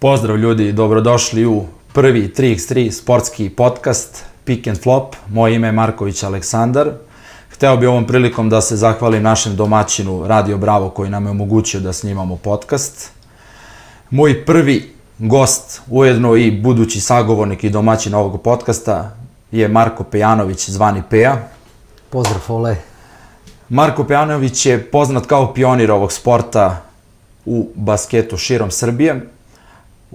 Pozdrav ljudi, dobrodošli u prvi 3x3 sportski podcast Pick and Flop. Moje ime je Marković Aleksandar. Hteo bih ovom prilikom da se zahvalim našem domaćinu Radio Bravo koji nam je omogućio da snimamo podcast. Moj prvi gost, ujedno i budući sagovornik i domaćin ovog podcasta je Marko Pejanović, zvani Peja. Pozdrav, Fole. Marko Pejanović je poznat kao pionir ovog sporta u basketu širom Srbije.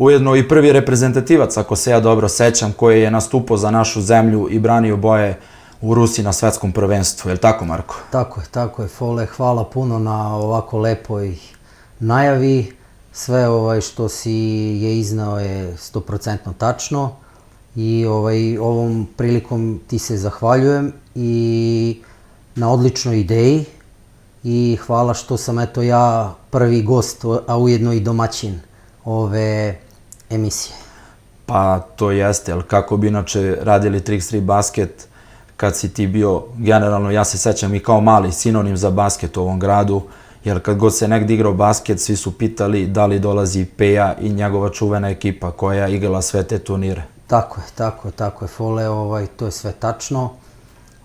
Ujedno i prvi reprezentativac, ako se ja dobro sećam, koji je nastupao za našu zemlju i branio boje u Rusiji na svetskom prvenstvu. Je li tako, Marko? Tako je, Fole. Hvala puno na ovako lepoj najavi. Sve što si je iznao je 100% tačno i ovom prilikom ti se zahvaljujem i na odličnoj ideji i hvala što sam ja prvi gost, a ujedno i domaćin ove emisije. Pa to jeste, ali kako bi inače radili 3x3 basket kad si ti bio, generalno ja se sećam i kao mali sinonim za basket u ovom gradu, jer kad god se negdje igrao basket, svi su pitali da li dolazi Peja i njegova čuvena ekipa koja je igrala sve te turnire. Tako je, Fole, to je sve tačno.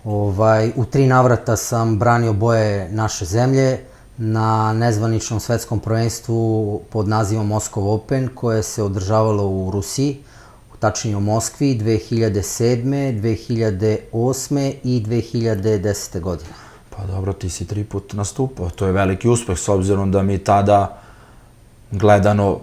U 3 navrata sam branio boje naše zemlje na nezvaničnom svetskom prvenstvu pod nazivom Moscow Open koje se održavalo u Rusiji, tačnije u Moskvi 2007. 2008. i 2010. godine. Pa dobro, ti si 3 puta nastupao, to je veliki uspeh s obzirom da mi tada gledano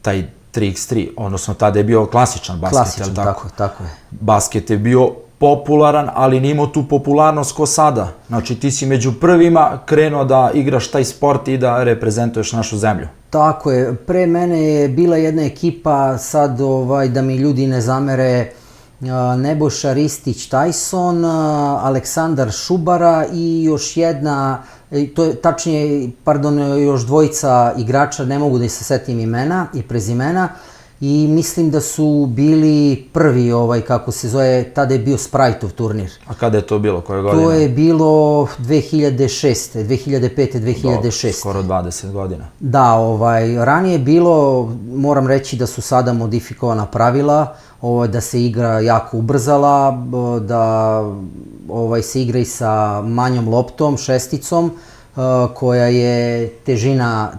taj 3x3, odnosno tada je bio klasičan basket, tako je. Basket je bio popularan, ali nije imao tu popularnost ko sada. Znači ti si među prvima krenuo da igraš taj sport i da reprezentuješ našu zemlju. Tako je, pre mene je bila jedna ekipa, sad da mi ljudi ne zamere, Nebojša Ristić Tyson, Aleksandar Šubara i još jedna, još dvojica igrača, ne mogu da se setim imena i prezimena, i mislim da su bili prvi, kako se zove, tada je bio Spriteov turnir. A kada je to bilo, koje godine? To je bilo 2005. 2006. Skoro 20 godina. Da, ranije je bilo, moram reći da su sada modifikovana pravila, da se igra jako ubrzala, da se igra i sa manjom loptom, šesticom, koja je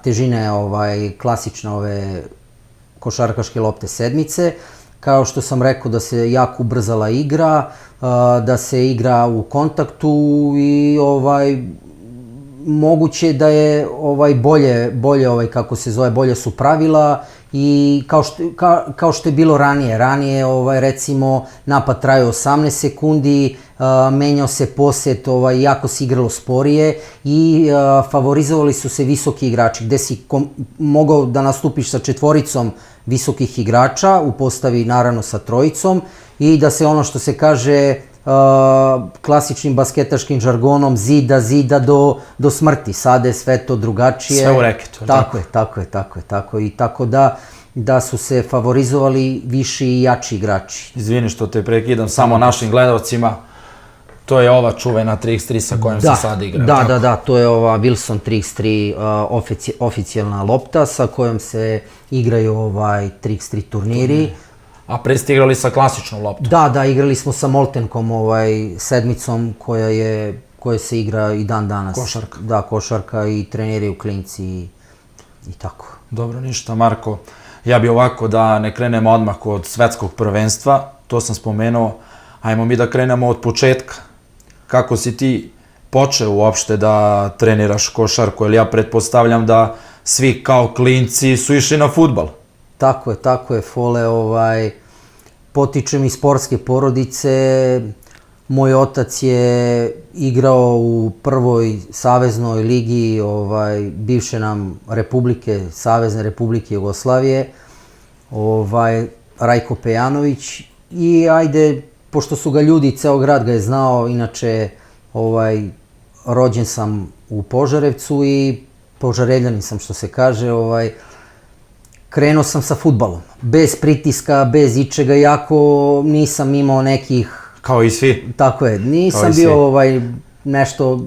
težine klasične košarkaške lopte sedmice. Kao što sam rekao, da se jako ubrzala igra, da se igra u kontaktu i moguće da je bolje, kako se zove, bolje su pravila i kao što je bilo ranije. Ranije, recimo, napad trajao 18 sekundi, menjao se posjet, jako se igralo sporije i favorizovali su se visoki igrači, gde si mogao da nastupiš sa 4 visokih igrača, u postavi naravno sa 3 i da se, ono što se kaže klasičnim basketaškim žargonom, zida do smrti. Sada je sve to drugačije. Sve u reketu. Tako je. I tako da su se favorizovali viši i jači igrači. Izvini što te prekidam, samo našim gledalcima, to je ova čuvena 3x3 sa kojom se sad igra. Da, to je ova Wilson 3x3 oficijalna lopta sa kojom se igraju 3x3 turniri. A pre ste igrali sa klasičnom loptom? Da, igrali smo sa Moltenkom, sedmicom koja se igra i dan danas. Košarka. Da, košarka i treniraju klinci i tako. Dobro, ništa, Marko. Ja bi ovako, da ne krenemo odmah od svetskog prvenstva, to sam spomenuo, ajmo mi da krenemo od početka. Kako si ti počeo uopšte da treniraš košarku, jer ja pretpostavljam da svi kao klinci su išli na fudbal. Tako je, Fole, potičem iz sportske porodice, moj otac je igrao u prvoj saveznoj ligi bivše nam republike, Savezne Republike Jugoslavije, Rajko Pejanović, i ajde, pošto su ga ljudi, ceo grad ga je znao, inače rođen sam u Požarevcu i Požarevljanin sam, što se kaže, krenuo sam sa fudbalom, bez pritiska, bez ičega, iako nisam imao nekih... Kao i svi. Tako je, nisam bio nešto,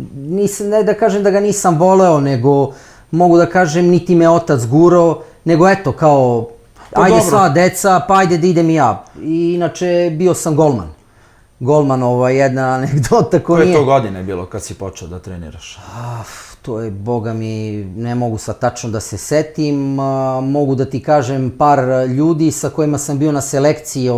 ne da kažem da ga nisam voleo, nego mogu da kažem niti me otac gurao, nego eto, kao Pa ajde dobro. sva deca, pa ajde da idem i ja. I inače bio sam golman. Golman, jedna anegdota ko Koje nije... to godine bilo kad si počeo da treniraš? To je, boga mi, ne mogu sad tačno da se setim, mogu da ti kažem par ljudi sa kojima sam bio na selekciji,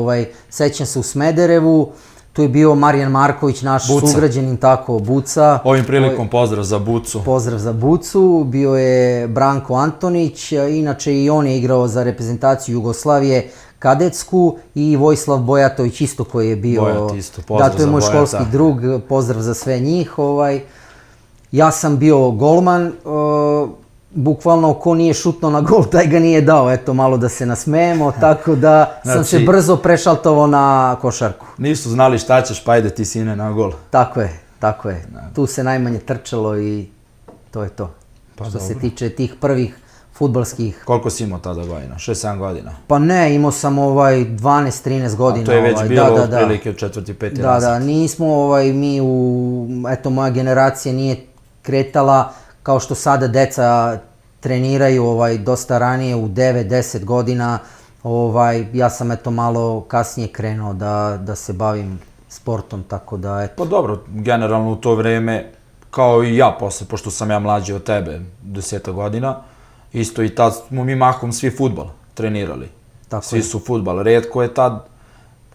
sećam se u Smederevu, tu je bio Marijan Marković, naš Buca. sugrađanin, tako, Buca. Ovim prilikom pozdrav za Bucu. Pozdrav za Bucu, bio je Branko Antonić, inače i on je igrao za reprezentaciju Jugoslavije kadetsku i Vojislav Bojatović isto koji je bio... Bojat isto, pozdrav da, to je za moj Bojata. školski drug, pozdrav za sve njih. Ja sam bio golman, bukvalno ko nije šutno na gol, taj ga nije dao, eto malo da se nasmejemo, tako da sam se brzo prešaltovao na košarku. Nisu znali šta ćeš, pa ajde ti sine na gol. Tako je. Tu se najmanje trčalo i to je to. Što se tiče tih prvih fudbalskih... Koliko si imao tada godina? 6-7 godina? Pa ne, imao sam 12-13 godina. A to je već bilo otprilike u 4. 5. razred. Da, nismo mi eto moja generacija nije kretala kao što sada deca treniraju dosta ranije u 9-10 godina. Ja sam eto malo kasnije krenuo da se bavim sportom, tako da eto. Pa dobro, generalno u to vreme, kao i ja posle, pošto sam ja mlađi od tebe, 10 godina, isto i tad smo mi mahom svi fudbal trenirali. Svi su fudbal. Retko je tad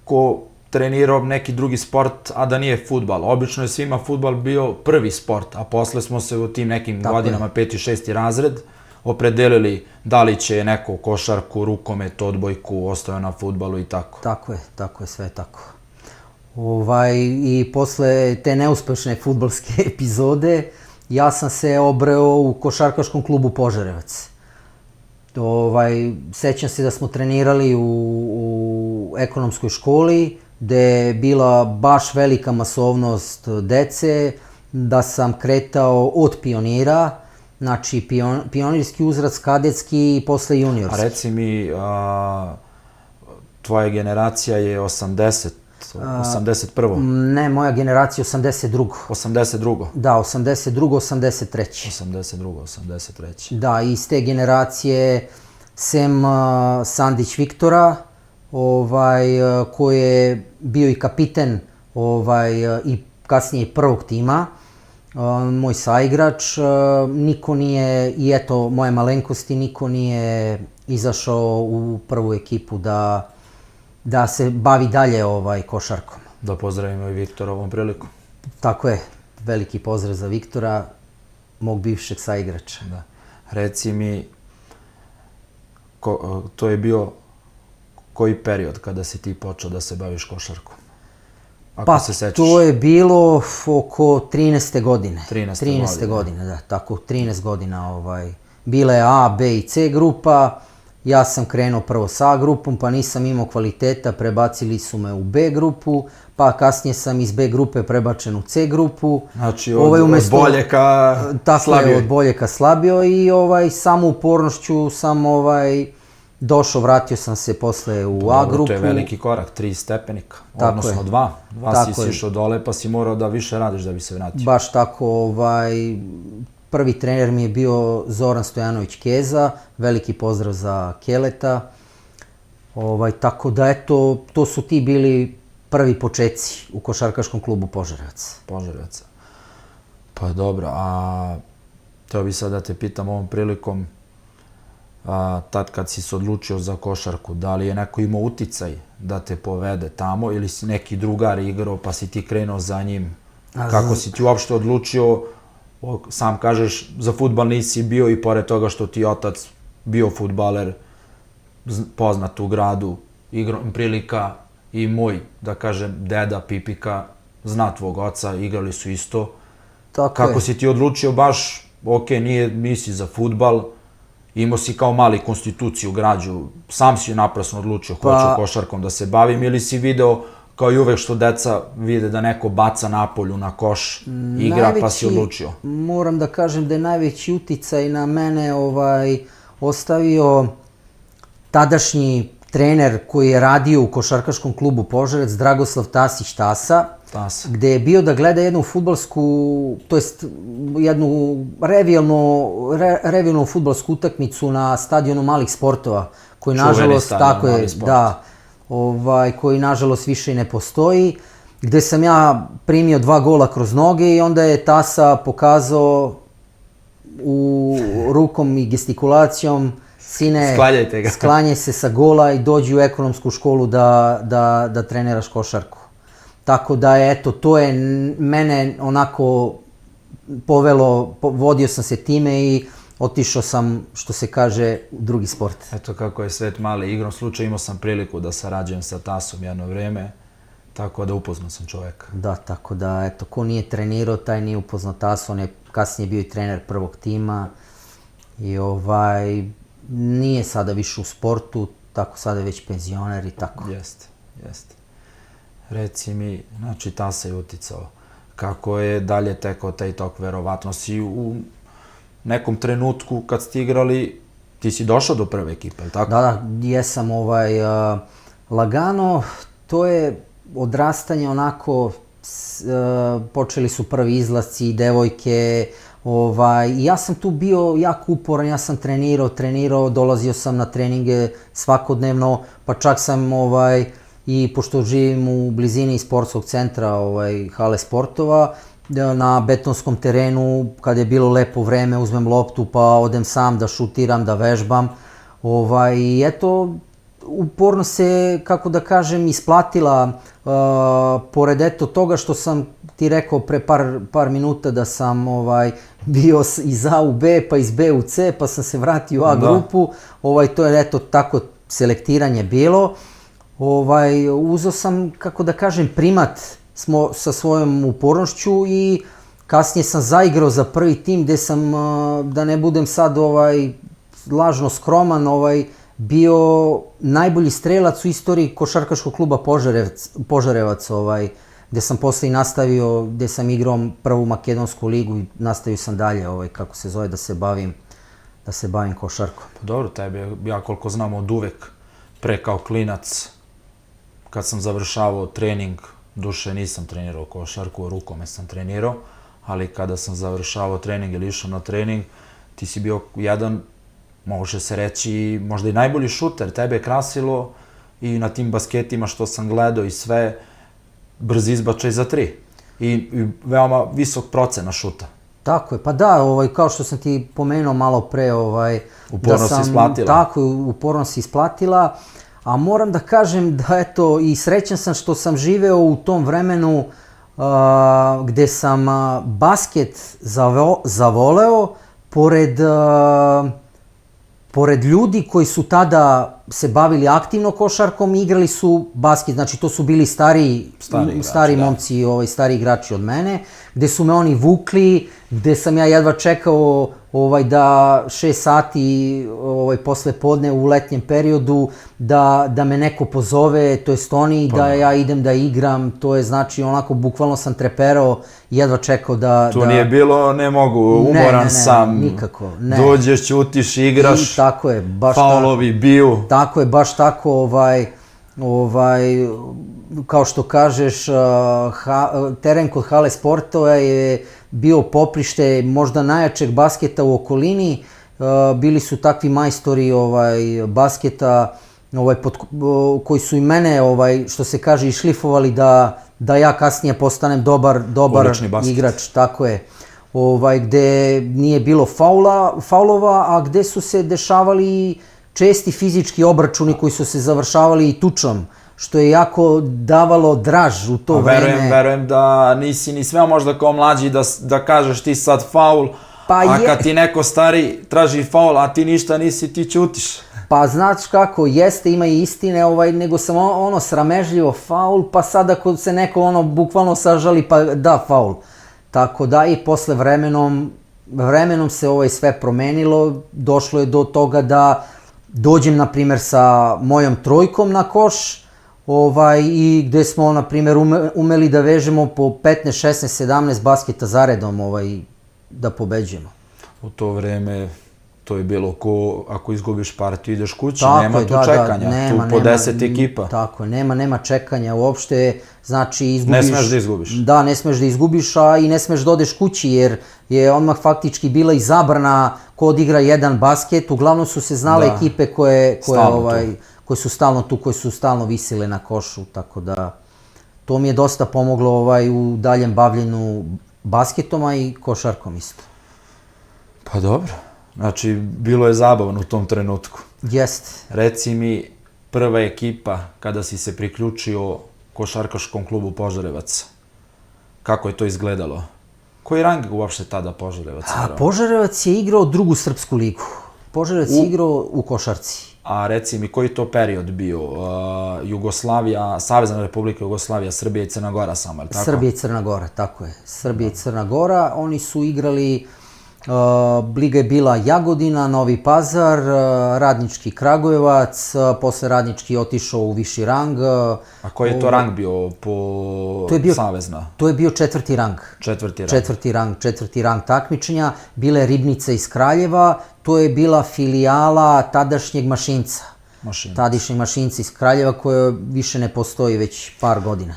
ko trenirao neki drugi sport, a da nije fudbal. Obično je svima fudbal bio prvi sport, a posle smo se u tim nekim godinama 5. i 6. razred opredelili da li će neko košarku, rukomet, odbojku, ostao na fudbalu i tako. Tako je, sve tako. I posle te neuspešne fudbalske epizode, ja sam se obreo u košarkaškom klubu Požarevac. Sećam se da smo trenirali u ekonomskoj školi, gde je bila baš velika masovnost dece, da sam kretao od pionira, znači pionirski uzrast, kadetski i posle juniorski. A reci mi, tvoja generacija je 81. Ne, moja generacija 82. 82. Da, 82. 83. 83. Da, iz te generacije sem Sandić Viktora, koji je bio i kapiten i kasnije prvog tima, moj saigrač, niko nije, i eto moje malenkosti, niko nije izašao u prvu ekipu da se bavi dalje košarkom. Da pozdravimo i Viktora ovom prilikom. Tako je, veliki pozdrav za Viktora, mog bivšeg saigrača. Da. Reci mi, to je bio koji period kada si ti počeo da se baviš košarkom? Pa, to je bilo oko 13. godine. 13. godine, da, tako, 13 godina. Bila je A, B i C grupa, ja sam krenuo prvo sa A grupom, pa nisam imao kvaliteta, prebacili su me u B grupu, pa kasnije sam iz B grupe prebačen u C grupu. Znači od bolje ka slabijoj. Tako je, od bolje ka slabijoj i samo upornošću sam došao, vratio sam se posle u A grupu. To je veliki korak, 3 stepenika, odnosno 2. 2 si išao dole pa si morao da više radiš da bi se vratio. Baš tako, prvi trener mi je bio Zoran Stojanović Keza, veliki pozdrav za Keleta. Tako da eto, to su ti bili prvi počeci u košarkaškom klubu Požarevac. Požarevac. Pa dobro, a teo bi sad da te pitam ovom prilikom, tad kad si se odlučio za košarku, da li je neko imao uticaj da te povede tamo ili si neki drugar igrao pa si ti krenuo za njim? Kako si ti uopšte odlučio, sam kažeš, za fudbal nisi bio i pored toga što ti otac bio fudbaler, poznat u gradu, igrom prilika i moj, da kažem, deda Pipika, zna tvog oca, igrali su isto. Kako si ti odlučio baš, ok, nisi za fudbal, imao si kao mali konstituciju građu, sam si naprasno odlučio hoću košarkom da se bavim ili si video kao i uvek što deca vide da neko baca napolju na koš, igra pa si odlučio? Moram da kažem da je najveći uticaj na mene ostavio tadašnji trener koji je radio u košarkaškom klubu Požarec, Dragoslav Tasić Tasa, gde je bio da gleda jednu fudbalsku, to jest jednu revijalnu fudbalsku utakmicu na stadionu malih sportova koji Čuveni nažalost, stadion, tako je, Novi Sport. da, koji nažalost više i ne postoji, gde sam ja primio 2 gola kroz noge i onda je tasa pokazao rukom i gestikulacijom, sine, Sklanjajte ga. sklanjaj se sa gola i dođi u ekonomsku školu da treniraš košarku. Tako da, eto, to je mene onako povelo, vodio sam se time i otišao sam, što se kaže, u drugi sport. Eto kako je svet mali. Igrom slučaju imao sam priliku da sarađujem sa tasom jedno vreme, tako da upoznao sam čoveka. Da, tako da, eto, ko nije trenirao, taj nije upoznao tasu, on je kasnije bio i trener prvog tima i nije sada više u sportu, tako sada je već penzioner i tako. Jeste. Reci mi, znači tasa je uticao. Kako je dalje tekao taj tok? Verovatno si u nekom trenutku kad ste igrali, ti si došao do prve ekipe, je li tako? Da, jesam lagano, to je odrastanje onako, počeli su prvi izlasci, devojke, ja sam tu bio jako uporan, ja sam trenirao, dolazio sam na treninge svakodnevno, pa čak sam i pošto živim u blizini sportskog centra, hale sportova, na betonskom terenu, kad je bilo lepo vreme, uzmem loptu pa odem sam da šutiram, da vežbam. I eto, uporno se, kako da kažem, isplatila, pored eto toga što sam ti rekao pre par minuta da sam bio iz A u B, pa iz B u C, pa sam se vratio u A grupu, to je eto tako selektiranje bilo. Uzeo sam, kako da kažem, primat sa svojom upornošću i kasnije sam zaigrao za prvi tim gde sam, da ne budem sad lažno skroman, bio najbolji strelac u istoriji košarkaškog kluba Požarevac, gde sam posle i nastavio, gde sam igrao prvu makedonsku ligu i nastavio sam dalje, kako se zove, da se bavim košarkom. Pa dobro, tebe, ja koliko znam od uvek, pre kao klinac, kad sam završavao trening, duše nisam trenirao košarku, rukome sam trenirao, ali kada sam završavao trening ili išao na trening, ti si bio jedan, može se reći, možda i najbolji šuter, tebe je krasilo i na tim basketima što sam gledao i sve, brzi izbačaj za 3 i veoma visok procena šuta. Tako je, pa da, kao što sam ti pomenuo malo pre, uporno si isplatila. Tako, uporno si isplatila, a moram da kažem da eto, i srećan sam što sam živeo u tom vremenu gde sam basket zavoleo, pored ljudi koji su tada se bavili aktivno košarkom i igrali su basket, znači to su bili stari momci, stari igrači od mene, gde su me oni vukli, gde sam ja jedva čekao da 6 sati posle podne u letnjem periodu da me neko pozove, to jest oni, da ja idem da igram, to je znači onako bukvalno sam treperao i jedva čekao da... Tu nije bilo, ne mogu, umoran sam, nikako, ne. Dođeš, ćutiš, igraš, i tako je, baš faulovi biju. Tako je, baš tako, kao što kažeš, teren kod hale sportova je bio poprište možda najjačeg basketa u okolini, bili su takvi majstori basketa koji su i mene, što se kaže, išlifovali da ja kasnije postanem dobar igrač, tako je. Gde nije bilo faulova, a gde su se dešavali česti fizički obračuni koji su se završavali i tučom, što je jako davalo draž u to vreme. Verujem da nisi ni sve možda kao mlađi da kažeš ti sad faul, a kad ti neko stari traži faul, a ti ništa nisi, ti ćutiš. Pa znaš kako, jeste, ima i istine, nego sam sramežljivo faul, pa sad ako se neko bukvalno sažali pa da faul. Tako da i posle vremenom se sve promenilo, došlo je do toga da dođem, na primjer, sa mojom trojkom na koš i gde smo, na primjer, umeli da vežemo po 15, 16, 17 basketa zaredom da pobeđujemo. U to vreme to je bilo ko ako izgubiš partiju ideš kući, nema tu čekanja, tu po 10 ekipa. Tako je, nema čekanja uopšte, znači izgubiš... Ne smeš da izgubiš. Da, ne smeš da izgubiš, a i ne smeš da odeš kući jer je odmah faktički bila i zabrana ko odigra jedan basket, uglavnom su se znale ekipe koje su stalno tu, koje su stalno visile na košu, tako da to mi je dosta pomoglo u daljem bavljenju basketom, a i košarkom isto. Pa dobro, znači bilo je zabavno u tom trenutku. Jeste. Reci mi, prva ekipa kada si se priključio košarkaškom klubu Požarevac, kako je to izgledalo? Koji rang uopšte tada Požarevac igrao? Požarevac je igrao drugu srpsku ligu. Požarevac je igrao u košarci. A reci mi, koji to period bio? Jugoslavija, Savezna Republika Jugoslavija, Srbija i Crna Gora samo, je li tako? Srbija i Crna Gora, tako je. Srbija i Crna Gora, oni su igrali, liga je bila Jagodina, Novi Pazar, Radnički Kragujevac, posle Radnički otišao u viši rang. A koji je to rang bio po Savezna? To je bio četvrti rang. Četvrti rang takmičenja. Bila je Ribnica iz Kraljeva, to je bila filijala tadašnjeg Mašinca. Tadašnjeg Mašinca iz Kraljeva koja više ne postoji već par godina.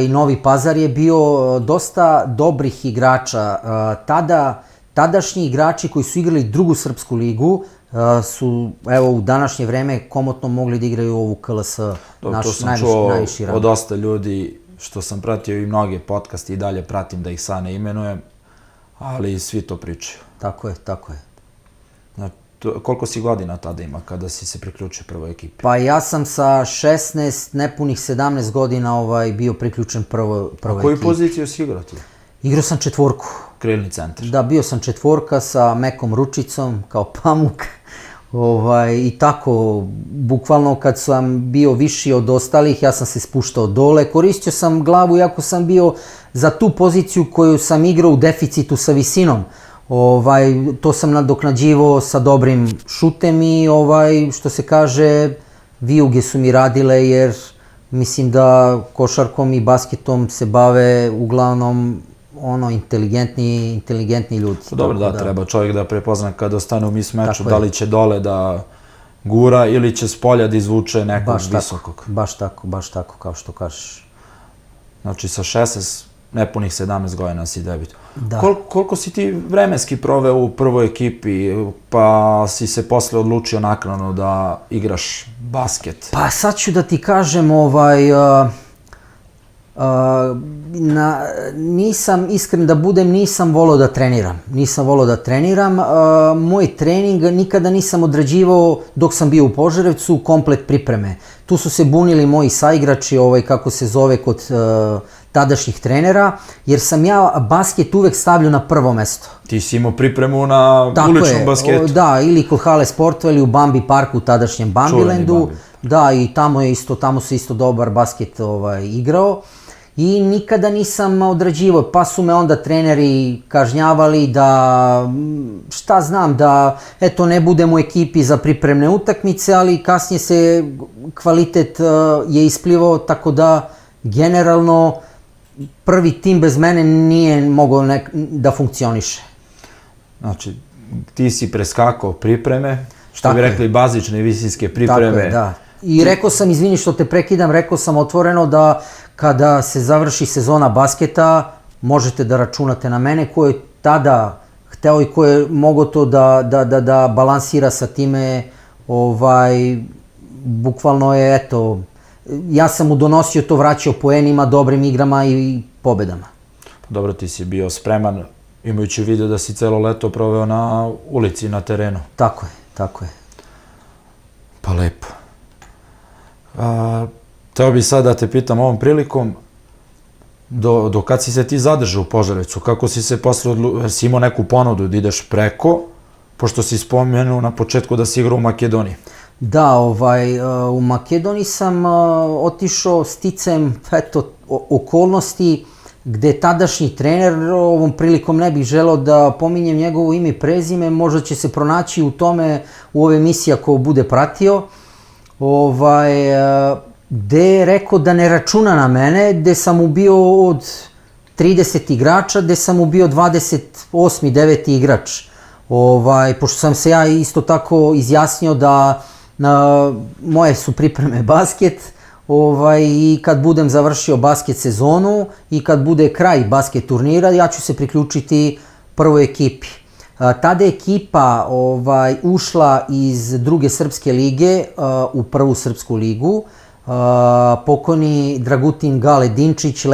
Novi Pazar je bio dosta dobrih igrača. Tadašnji igrači koji su igrali drugu srpsku ligu su, evo, u današnje vreme komotno mogli da igraju ovu KLS, naš najviši rang. Od dosta ljudi, što sam pratio i mnoge podcaste i dalje pratim, da ih sad ne imenujem, ali svi to pričaju. Tako je, tako je. Koliko si godina tada ima kada si se priključio prvoj ekipi? Pa ja sam sa 16, nepunih 17 godina bio priključen prvoj ekipi. A koju poziciju si igrao ti? Igrao sam četvorku. Krilni centar. Da, bio sam četvorka sa mekom ručicom, kao pamuk. I tako, bukvalno kad sam bio viši od ostalih, ja sam se spuštao dole. Koristio sam glavu, iako sam bio za tu poziciju koju sam igrao u deficitu sa visinom. To sam nadoknađivao sa dobrim šutem i što se kaže, vijuge su mi radile, jer mislim da košarkom i basketom se bave uglavnom inteligentni ljudi. Dobro, da, treba čovjek da prepozna kada ostane u mismeču, da li će dole da gura ili će s polja da izvuče nekog visokog. Baš tako, kao što kažeš. Znači sa 16, nepunih 17 godina si debit. Da. Koliko si ti vremenski proveo u prvoj ekipi, pa si se posle odlučio naknadno da igraš basket? Pa sad ću da ti kažem, nisam, iskren da budem, nisam volao da treniram. Moj trening nikada nisam odrađivao dok sam bio u Požarevcu, komplet pripreme. Tu su se bunili moji saigrači, kako se zove kod tadašnjih trenera, jer sam ja basket uvek stavljao na prvo mesto. Ti si imao pripremu na uličnom basketu? Da, ili kod hale sportova ili u Bambi parku, u tadašnjem Bambilandu. Da, i tamo se isto dobar basket igrao. I nikada nisam odrađivao, pa su me onda treneri kažnjavali da, šta znam, da eto ne budem u ekipi za pripremne utakmice, ali kasnije se kvalitet je isplivao, tako da generalno prvi tim bez mene nije mogao da funkcioniše. Znači, ti si preskakao pripreme, što bi rekli bazične i visinske pripreme. Tako je, da. I rekao sam, izvini što te prekidam, rekao sam otvoreno da kada se završi sezona basketa, možete da računate na mene, ko je tada hteo i ko je mogao to da balansira sa time, bukvalno je, eto, ja sam mu donosio to, vraćao poenima, dobrim igrama i pobedama. Dobro, ti si bio spreman, imajući u vidu da si celo leto proveo na ulici i na terenu. Tako je, tako je. Pa lepo. Teo bih sad da te pitam ovom prilikom, do kad si se ti zadržao u Požarevcu, kako si se posle odlučio, si imao neku ponudu da ideš preko, pošto si spomenuo na početku da si igrao u Makedoniji? Da, u Makedoniji sam otišao sticem, eto, okolnosti, gde tadašnji trener, ovom prilikom ne bih želeo da pominjem njegovo ime i prezime, možda će se pronaći u tome, u ove emisije ako bude pratio, gde je rekao da ne računa na mene, gde sam mu bio od 30 igrača, gde sam mu bio 28. 9. igrač. Pošto sam se ja isto tako izjasnio da moje su pripreme basket, i kad budem završio basket sezonu i kad bude kraj basket turnira, ja ću se priključiti prvoj ekipi. Tada je ekipa ušla iz druge srpske lige u prvu srpsku ligu. Pokojni Dragutin Gale Dinčić,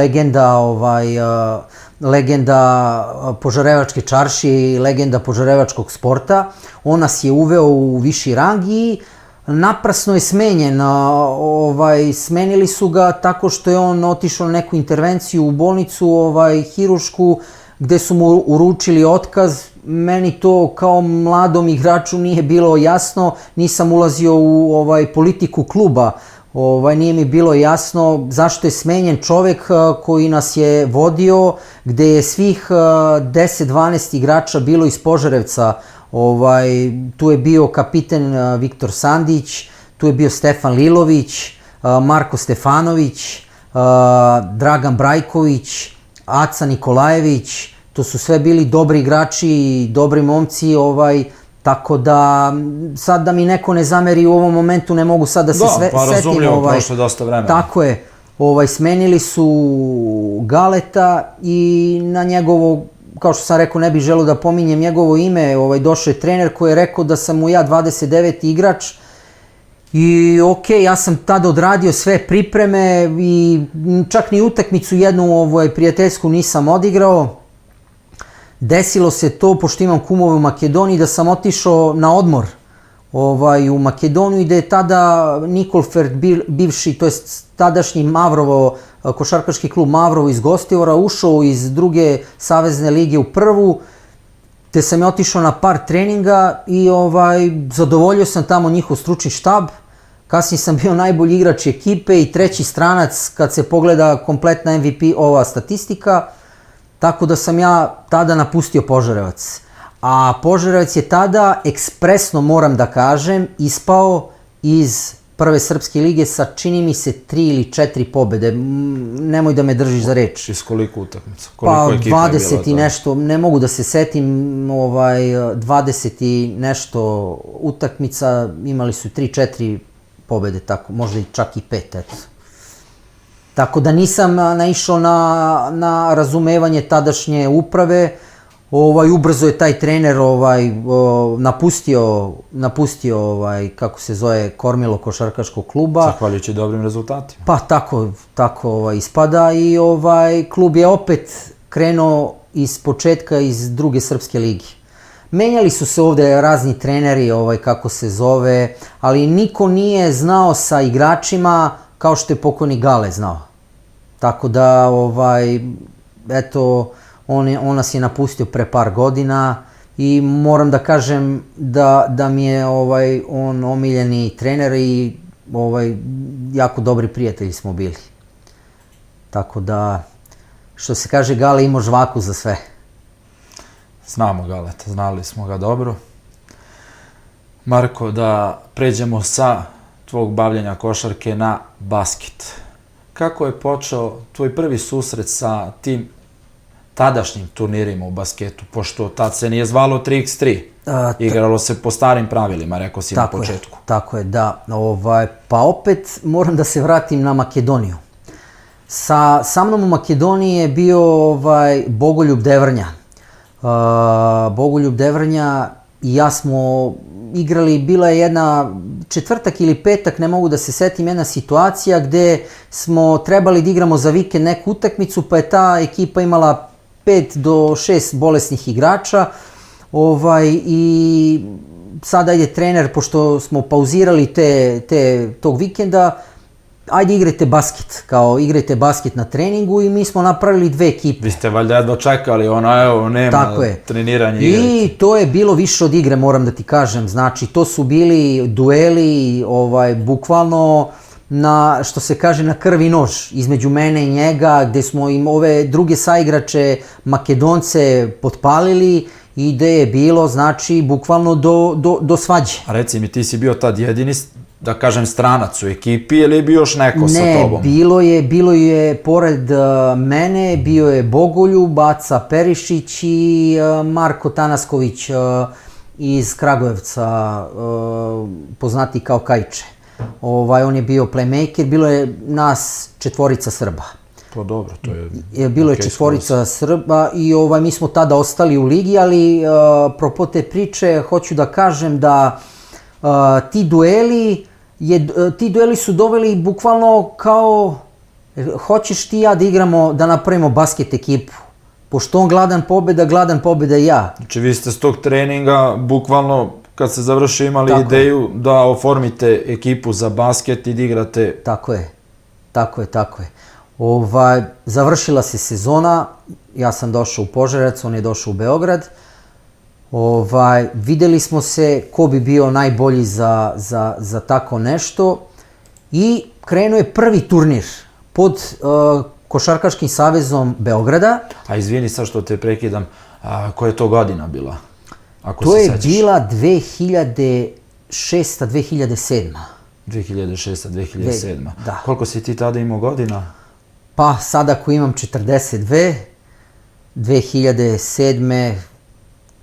legenda Požarevačke čaršije i legenda požarevačkog sporta. On nas je uveo u viši rang i naprasno je smenjen. Smenili su ga tako što je on otišao na neku intervenciju u bolnicu hirušku gde su mu uručili otkaz. Meni to kao mladom igraču nije bilo jasno, nisam ulazio u politiku kluba. Nije mi bilo jasno zašto je smenjen čovek koji nas je vodio, gde je svih 10-12 igrača bilo iz Požarevca. Tu je bio kapiten Viktor Sandić, tu je bio Stefan Lilović, Marko Stefanović, Dragan Brajković, Aca Nikolajević. To su sve bili dobri igrači i dobri momci, tako da sad da mi neko ne zameri u ovom momentu ne mogu sad da se setim. Da, pa razumljivo, prošlo je dosta vremena. Tako je, smenili su Galeta i na njegovo, kao što sam rekao, ne bih želeo da pominjem njegovo ime, došao je trener koji je rekao da sam mu ja 29. igrač i okej, ja sam tada odradio sve pripreme i čak ni utakmicu jednu prijateljsku nisam odigrao. Desilo se to, pošto imam kumove u Makedoniji, da sam otišao na odmor u Makedoniju i da je tada Nikolfert, bivši, to je tadašnji Mavrovo, košarkaški klub Mavrovo iz Gostivora, ušao iz druge savezne lige u prvu, te sam je otišao na par treninga i zadovoljio sam tamo njihov stručni štab. Kasnije sam bio najbolji igrač ekipe i treći stranac kad se pogleda kompletna MVP statistika. Tako da sam ja tada napustio Požarevac. A Požarevac je tada, ekspresno moram da kažem, ispao iz prve srpske lige sa, čini mi se, 3 ili 4 pobede. Nemoj da me držiš za reč. Iz koliko utakmica? Pa 20 i nešto, ne mogu da se setim, 20 i nešto utakmica, imali su 3-4 pobede, tako, možda i čak i 5, eto. Tako da nisam naišao na razumevanje tadašnje uprave. Ubrzo je taj trener napustio kako se zove, kormilo košarkaškog kluba. Zahvaljujući dobrim rezultatima. Pa tako ispada i klub je opet krenuo iz početka iz druge srpske ligi. Menjali su se ovde razni treneri, kako se zove, ali niko nije znao sa igračima kao što je pokojni Gale znao. Tako da, eto, on nas je napustio pre par godina i moram da kažem da mi je on omiljeni trener i jako dobri prijatelji smo bili. Tako da, što se kaže, Gale imao žvaku za sve. Znamo Galeta, znali smo ga dobro. Marko, da pređemo sa tvog bavljenja košarke na basket. Kako je počeo tvoj prvi susret sa tim tadašnjim turnirima u basketu, pošto tad se nije zvalo 3x3, igralo se po starim pravilima, rekao si na početku. Tako je, da. Pa opet moram da se vratim na Makedoniju. Sa mnom u Makedoniji je bio Bogoljub Devrnja. Bogoljub Devrnja i ja smo igrali, bila je jedna četvrtak ili petak, ne mogu da se setim, jedna situacija gde smo trebali da igramo za vikend neku utakmicu, pa je ta ekipa imala 5 do 6 bolesnih igrača i sada je trener, pošto smo pauzirali tog vikenda, ajde igrajte basket na treningu i mi smo napravili 2 ekipe. Vi ste valjda dočekali, nema treniranja igre. I to je bilo više od igre, moram da ti kažem, znači to su bili dueli, bukvalno što se kaže na krv i nož, između mene i njega, gde smo im ove druge saigrače Makedonce potpalili i gde je bilo, znači, bukvalno do svađe. A reci mi, ti si bio tad jedini, da kažem, stranac u ekipi ili je bio još neko sa tobom? Ne, bilo je pored mene, bio je Bogoljub, Aca Perišić i Marko Tanasković iz Kragujevca, poznati kao Kajče. On je bio playmaker, bilo je nas 4 Srba. Pa dobro, to je... Bilo je okej, četvorica Srba i mi smo tada ostali u ligi, ali propo te priče hoću da kažem da ti dueli su doveli bukvalno kao hoćeš ti ja da igramo, da napravimo basket ekipu. Pošto on gladan pobjeda i ja. Znači vi ste s tog treninga bukvalno kad se završi imali ideju da oformite ekipu za basket i da igrate... Tako je. Završila se sezona, ja sam došao u Požarevac, on je došao u Beograd. Videli smo se ko bi bio najbolji za tako nešto i krenuo je prvi turnir pod Košarkaškim savezom Beograda. A izvini sad što te prekidam, koja je to godina bila? To je bila 2006-2007. 2006-2007. Da. Koliko si ti tada imao godina? Pa sada ako imam 42, 2007.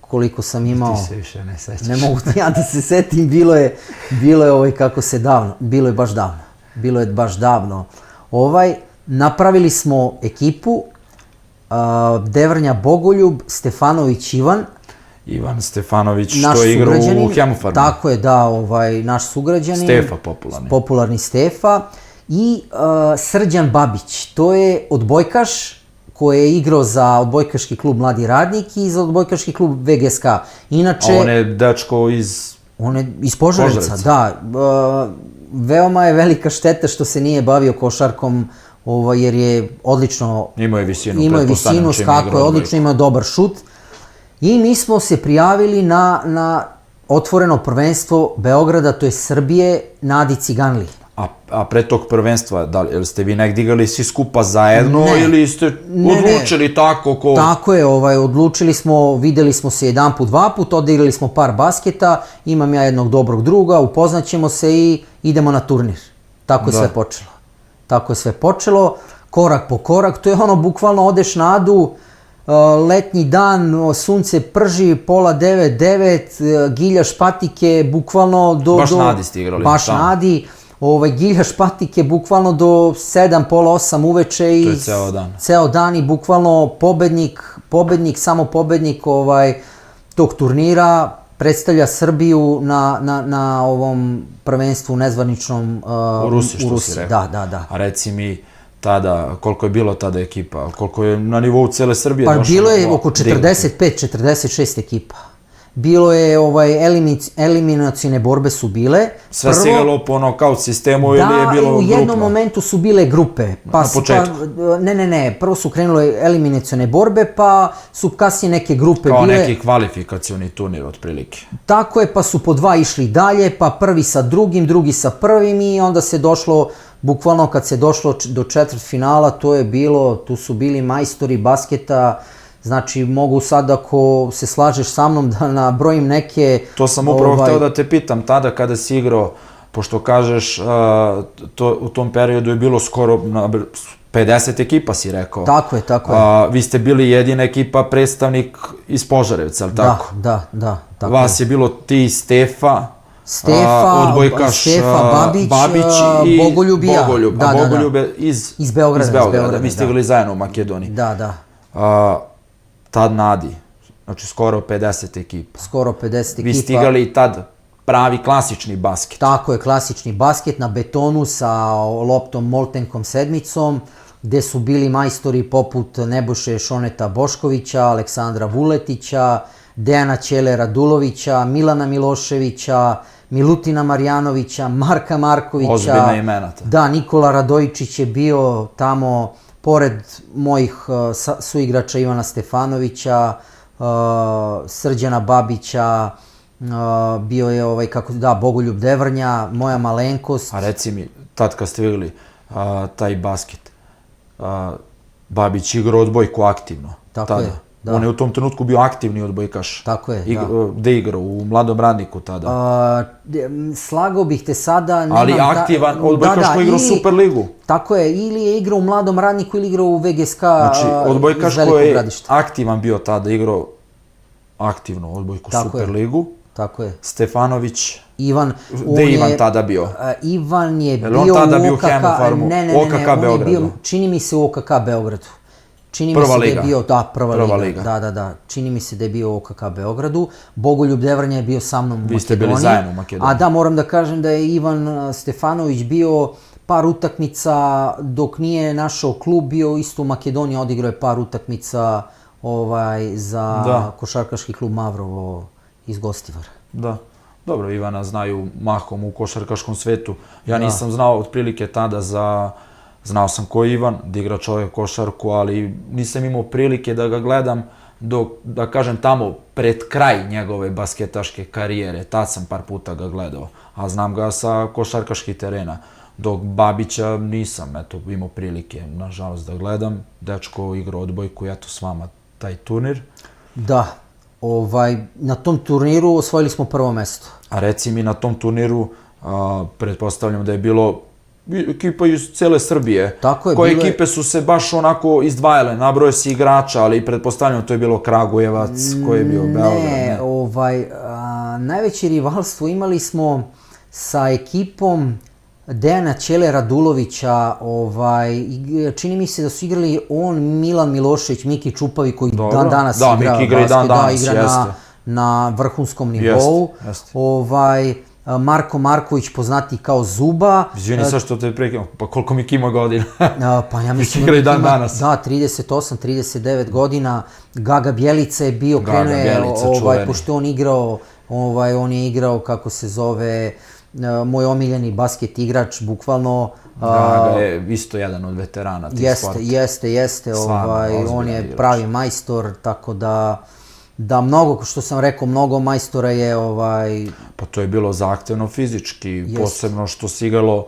koliko sam imao... Ti se više ne sećaš. Ne mogu ja da se setim, bilo je kako se davno, bilo je baš davno. Napravili smo ekipu, Devrnja Bogoljub, Stefanović Ivan. Ivan Stefanović, što je igrao u Hemofarmu. Tako je, da, naš sugrađanin. Stefa popularni. Popularni Stefa. I Srđan Babić, to je odbojkaš koji je igrao za odbojkaški klub Mladi radnik i za odbojkaški klub VGSK. Inače... A on je dečko iz... On je iz Požarevca, da. Veoma je velika šteta što se nije bavio košarkom, jer je odlično... Imao je visinu, skako je odlično, imao dobar šut. I mi smo se prijavili na otvoreno prvenstvo Beograda, to je Srbije, Nadi Ciganli. A pre tog prvenstva, jel ste vi negdje igrali svi skupa zajedno ili ste odlučili tako ko... Tako je, odlučili smo, videli smo se jedan put, dva put, odigrali smo par basketa, imam ja jednog dobrog druga, upoznaćemo se i idemo na turnir. Tako je sve počelo, korak po korak, to je bukvalno odeš na Adu, letnji dan, sunce prži, pola 9, giljaš patike, bukvalno do... Baš na Adi ste igrali. Baš na Adi. Giljaš patike bukvalno do 7, pola 8 uveče i ceo dan i bukvalno samo pobednik tog turnira predstavlja Srbiju na ovom prvenstvu nezvaničnom u Rusiji, što si rekao. Da. A reci mi tada, koliko je bilo tada ekipa, koliko je na nivou cele Srbije došlo? Pa bilo je oko 45-46 ekipa. Bilo je, eliminacione borbe su bile. Sve se igralo po nokaut sistemu ili je bilo grupno? Da, u jednom momentu su bile grupe. Na početku? Ne, prvo su krenule eliminacione borbe, pa su kasnije neke grupe bile. Kao neki kvalifikacioni turnir, otprilike. Tako je, pa su po dva išli dalje, pa prvi sa drugim, drugi sa prvim i onda se došlo, bukvalno kad se došlo do četvrtfinala, tu su bili majstori basketa. Znači, mogu sad ako se slažeš sa mnom da nabrojim neke... To sam upravo hteo da te pitam, tada kada si igrao, pošto kažeš, u tom periodu je bilo skoro 50 ekipa, si rekao. Tako je. Vi ste bili jedina ekipa predstavnik iz Požarevca, ali tako? Da. Vas je bilo ti, Stefa, odbojkaš Babić i Bogoljub i ja. A Bogoljub je iz Beograda. Vi ste igrali zajedno u Makedoniji. Da. Tad Nadi, znači skoro 50 ekipa. Vi ste igrali i tad pravi klasični basket. Tako je, klasični basket na betonu sa loptom Moltenkom sedmicom, gde su bili majstori poput Nebojše Šoneta Boškovića, Aleksandra Vuletića, Dejana Ćele Radulovića, Milana Miloševića, Milutina Marjanovića, Marka Markovića. Ozbiljna imena. Da, Nikola Radojičić je bio tamo, pored mojih suigrača Ivana Stefanovića, Srđana Babića, bio je Bogoljub Devrnja, moja malenkost. A reci mi, tad kad ste vidjeli taj basket, Babić igrao odbojku aktivno. Tako je. On je u tom trenutku bio aktivni odbojkaš. Tako je, da. Gde je igrao? U Mladom radniku tada? Slagao bih te sada... Ali aktivan odbojkaš koji igrao u Superligu. Tako je, ili je igrao u Mladom radniku ili igrao u VGSK iz Znači, odbojkaš koji je Gradišta. aktivan bio tada, igrao aktivno odbojku u Superligu. tako je. Stefanović, Ivan, gde je Ivan tada bio? Ivan je Jel bio on tada bio u u Hemofarmu? ne, OKK on je Beogradu? bio, čini mi se u OKK Beogradu. Čini mi Prva se da liga. je bio, da, prva Prva liga. liga. Da. Čini mi se da je bio u OKK Beogradu. Bogoljub Devranja je bio sa mnom u Makedoniji. Vi ste bili zajedno u Makedoniji. A da, moram da kažem da je Ivan Stefanović bio par utakmica dok nije našao klub, bio isto u Makedoniji, odigrao je par utakmica za košarkaški klub Mavrovo iz Gostivara. Da. Dobro, Ivana znaju mahom u košarkaškom svetu. Ja nisam znao otprilike tada znao sam ko je Ivan, da igra čovjek košarku, ali nisam imao prilike da ga gledam dok, da kažem, tamo pred kraj njegove basketaške karijere. Tad sam par puta ga gledao, a znam ga sa košarkaških terena. Dok Babića nisam, imao prilike, nažalost, da gledam. Dečko igra odbojku, eto s vama taj turnir. Da, na tom turniru osvojili smo prvo mesto. A reci mi, na tom turniru, pretpostavljam da je bilo ekipa iz cele Srbije. Tako je. Koje ekipe su se baš onako izdvajale? Nabroje si igrača, ali pretpostavljam to je bilo Kragujevac, koji je bio Beograd. Ne, najveće rivalstvo imali smo sa ekipom Dejana Ćele Radulovića, čini mi se da su igrali on, Milan Milošević, Miki Čupavi koji dan danas igra Miki igra i dan danas, igra na vrhunskom nivou. Marko Marković, poznati kao Zuba. Izvini sad što te prekidam, pa koliko Miki ima godina? Pa ja mislim da Miki ima, da, 38, 39 godina. Gaga Bjelica je bio, krenuo je, pošto on igrao, on je igrao, kako se zove, moj omiljeni basket igrač, bukvalno. Gaga je isto jedan od veterana tih sporta. Jeste, on je pravi majstor, tako da mnogo, što sam rekao, mnogo majstora je Pa to je bilo zahtevno fizički, posebno što se igralo,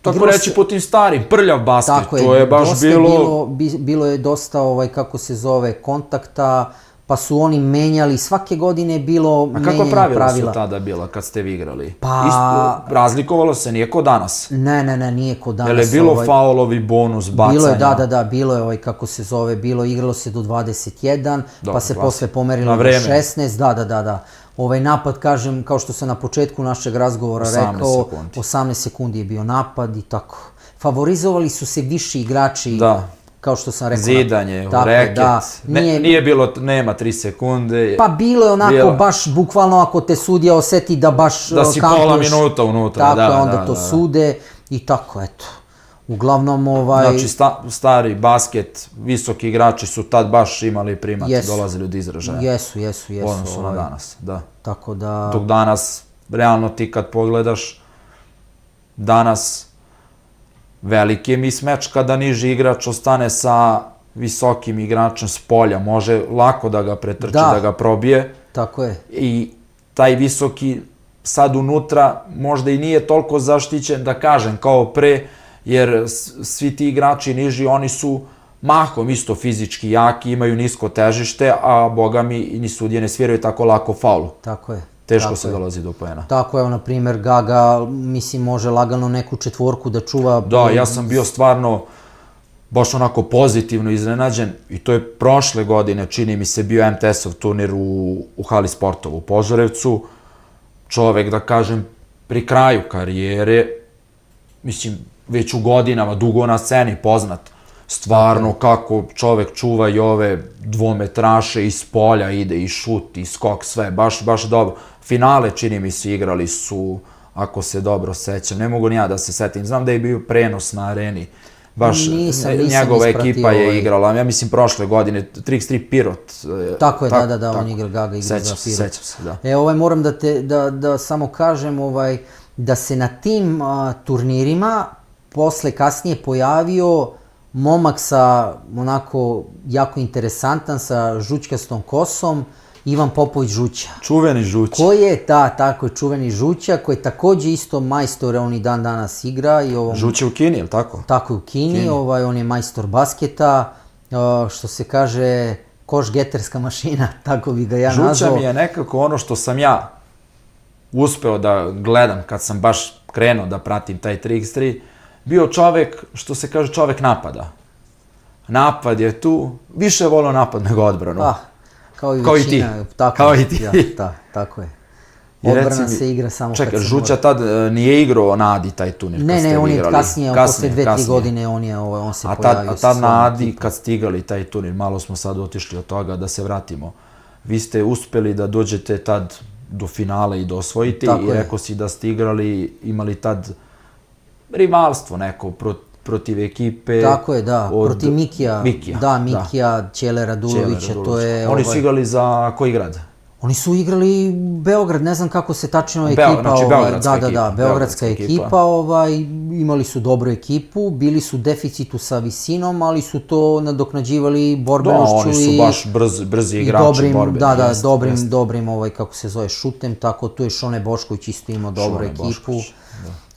tako reći, po tim starim, prljav basket, to je baš bilo... Bilo je dosta, kako se zove, kontakta, pa su oni menjali, svake godine je bilo menjanje pravila. A kako pravila su tada bila kad ste vi igrali? Pa... Razlikovalo se, nije ko danas? Ne, nije ko danas. Je li bilo faulovi, bonus, bacanja? Bilo je, da, bilo je, kako se zove, igralo se do 21, pa se posle pomerilo do 16, da. Napad, kažem, kao što sam na početku našeg razgovora rekao, 18 sekundi je bio napad i tako. Favorizovali su se viši igrači. Da. Kao što sam rekao. Zidanje, reket, nije bilo, nema 3 sekunde. Pa bilo je onako baš, bukvalno ako te sudija oseti da baš da si pola minuta unutra, da. Tako je, onda to sude i tako, eto. Uglavnom, Znači, stari basket, visoki igrači su tad baš imali primat, dolazili od izražaja. Jesu. U odnosu na danas, da. Tako da... Dok danas, realno ti kad pogledaš, danas... Veliki je mismeč kada niži igrač ostane sa visokim igračem s polja. Može lako da ga pretrči, da ga probije. Tako je. I taj visoki sad unutra možda i nije toliko zaštićen, da kažem, kao pre, jer svi ti igrači niži, oni su mahom isto fizički jaki, imaju nisko težište, a boga mi ni sudije ne sviraju tako lako faulu. Tako je. Teško se dolazi do poena. Tako je, na primjer, Gaga, mislim, može lagano neku četvorku da čuva. Da, ja sam bio stvarno baš onako pozitivno iznenađen i to je prošle godine, čini mi se, bio MTS-ov turnir u hali sportova u Požarevcu. Čovek, da kažem, pri kraju karijere, mislim, već u godinama, dugo na sceni, poznat. Stvarno kako čovek čuva i ove dvometraše iz polja, ide i šut i skok, sve, baš dobro. Finale, čini mi se, igrali su, ako se dobro sećam, ne mogu ni ja da se setim, znam da je bio prenos na areni, baš njegova ekipa je igrala, ja mislim prošle godine, 33 Pirot. Tako je, da, on igra, Gaga igra za Pirot. Sećam se, da. Moram da samo kažem da se na tim turnirima posle kasnije pojavio momak sa onako jako interesantan, sa žućkastom kosom, Ivan Popović Žuća. Čuveni Žuća. Koji je, tako je, čuveni Žuća, koji je takođe isto majstor, on i dan danas igra. Žuća u Kini, je li tako? Tako je, u Kini, on je majstor basketa, što se kaže, koš-geterska mašina, tako bi ga ja nazvao. Žuća mi je nekako ono što sam ja uspeo da gledam kad sam baš krenuo da pratim taj 3x3, bio čovek, što se kaže, čovek napada. Napad je tu, više volio napad nego odbranu. Kao i većina. Kao i ti. Tako je. Odbrana se igra samo kad se Čekaj, mora. Žuća tad nije igrao na Adi taj turnir kad ste Ne, vi on je igrali? kasnije, posle 2-3 godine on se pojavio. A tad na Adi kad ste igrali taj turnir, malo smo sad otišli od toga, da se vratimo. Vi ste uspeli da dođete tad do finala i da osvojite i rekao si da ste igrali, imali tad rivalstvo neko protiv ekipe. Tako je, da, protiv Mikija. Da, Mikija, Ćele Radulovića, to je... Oni su igrali za koji grad? Oni su igrali Beograd, ne znam kako se tačno ekipa... Znači beogradska ekipa. Da, beogradska ekipa, imali su dobru ekipu, bili su u deficitu sa visinom, ali su to nadoknađivali borbenošću i... Da, oni su baš brzi igrači borbeni. Da, dobrim, kako se zove, šutem, tako tu je Šone Bošković isto imao dobru ekipu.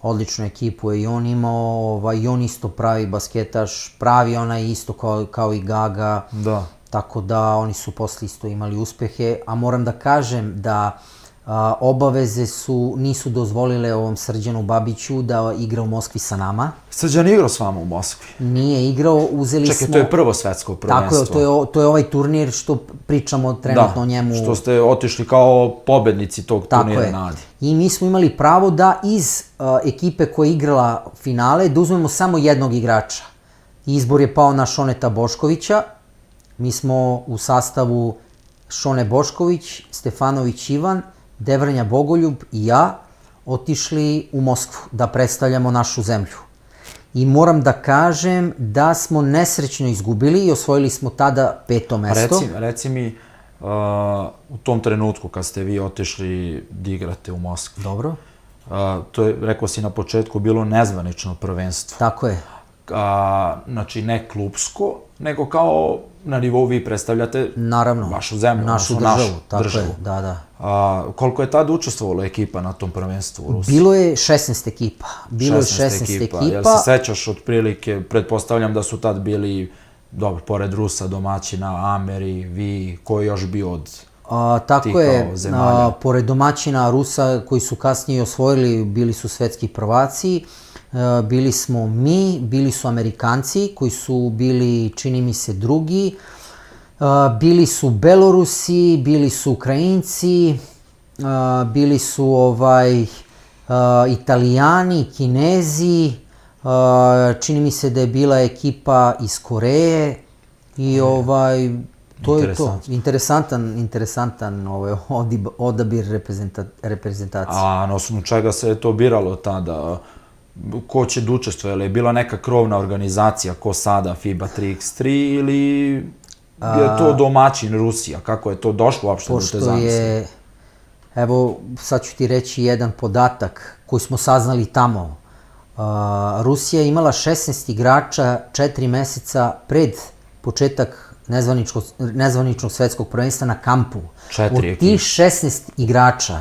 Odličnu ekipu je i on imao, i on isto pravi basketaš, pravi onaj isto kao i Gaga. Da. Tako da oni su posle isto imali uspehe, a moram da kažem da obaveze nisu dozvolile ovom Srđanu Babiću da igra u Moskvi sa nama. Srđan igrao s vama u Moskvi? Nije igrao, uzeli smo... Čekaj, to je prvo svetsko prvenstvo. Tako je, to je ovaj turnir što pričamo trenutno o njemu. Da, što ste otišli kao pobednici tog turnira na Adi. I mi smo imali pravo da iz ekipe koja je igrala finale da uzmemo samo jednog igrača. Izbor je pao na Šoneta Boškovića. Mi smo u sastavu Šone Bošković, Stefanović Ivan, Devranja Bogoljub i ja otišli u Moskvu da predstavljamo našu zemlju. I moram da kažem da smo nesrećno izgubili i osvojili smo tada 5. mesto. Reci mi, u tom trenutku kad ste vi otišli da igrate u Moskvi, dobro, to je, rekao si na početku, bilo nezvanično prvenstvo. Tako je. Znači ne klupsko, nego kao na nivou vi predstavljate vašu zemlju, našu državu. Da. Koliko je tad učestvovalo ekipa na tom prvenstvu u Rusiji? Bilo je 16 ekipa. 16 ekipa. Jel se sećaš otprilike, pretpostavljam da su tad bili, dobro, pored Rusa, domaćina, Ameri, vi, ko je još bio od tako je, pored domaćina Rusa koji su kasnije osvojili, bili su svetski prvaci, bili smo mi, bili su Amerikanci koji su bili, čini mi se, drugi, bili su Belorusi, bili su Ukrajinci, bili su Italijani, Kinezi, čini mi se da je bila ekipa iz Koreje i to je to. Interesantan odabir reprezentacije. A na osnovu čega se je to biralo tada? Ko će da učestvuje? Je li bila neka krovna organizacija ko sada FIBA 3x3 ili je to domaćin Rusija? Kako je to došlo uopšte do te zamisli? Evo, sad ću ti reći jedan podatak koji smo saznali tamo. Rusija je imala 16 igrača 4 meseca pred početak nezvaničnog svetskog prvenstva na kampu. Od tih 16 igrača,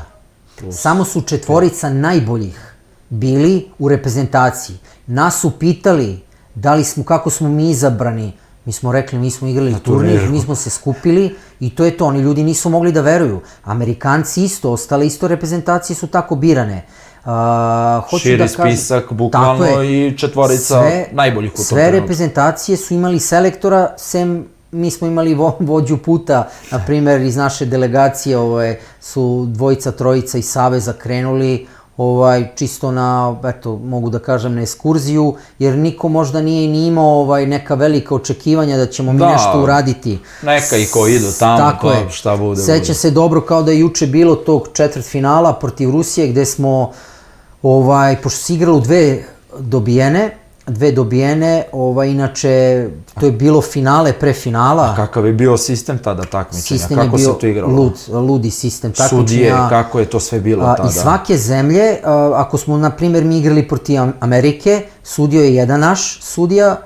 samo su 4 najboljih bili u reprezentaciji. Nas su pitali kako smo mi izabrani. Mi smo rekli, mi smo igrali turnir, mi smo se skupili i to je to. Oni ljudi nisu mogli da veruju. Amerikanci isto, ostale isto reprezentacije su tako birane. Širi spisak, bukvalno, i 4 najboljih u tom trenutku. Sve reprezentacije su imali selektora, sem mi smo imali vođu puta, na primjer iz naše delegacije su 2-3 iz Saveza krenuli, čisto na, eto, mogu da kažem, na ekskurziju, jer niko možda nije ni imao neka velika očekivanja da ćemo mi nešto uraditi. Neka i ko idu tamo, pa šta bude. Seća se dobro kao da je juče bilo tog četvrtfinala protiv Rusije, gde smo, pošto se igralo dve dobijene, inače to je bilo finale pre finala. A kakav je bio sistem tada takmičenja? Sistem je bio ludi sistem takmičenja. Sudije, kako je to sve bilo tada? I svake zemlje, ako smo, na primjer, mi igrali protiv Amerike, sudio je jedan naš sudija,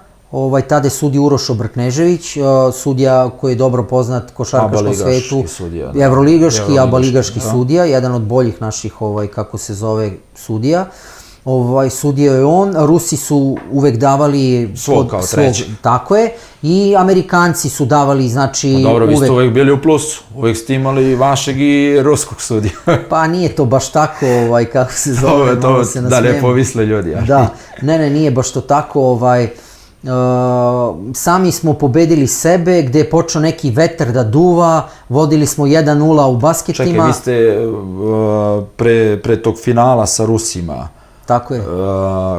tada je sudio Uroš Obrknežević, sudija koji je dobro poznat košarkaškom svetu, evroligaški i abaligaški sudija, jedan od boljih naših, kako se zove, sudija. Sudija je on, Rusi su uvek davali svog kao treći. Tako je, i Amerikanci su davali, znači, uvek... Dobro, vi ste uvek bili u plusu, uvek ste imali vašeg i ruskog sudija. Pa nije to baš tako, kako se zove, malo se nasmijem. Da ne povisle ljudi. Da, ne, nije baš to tako, sami smo pobedili sebe, gde je počeo neki vetar da duva, vodili smo 1-0 u basketima. Čekaj, vi ste pre tog finala sa Rusima, Tako je.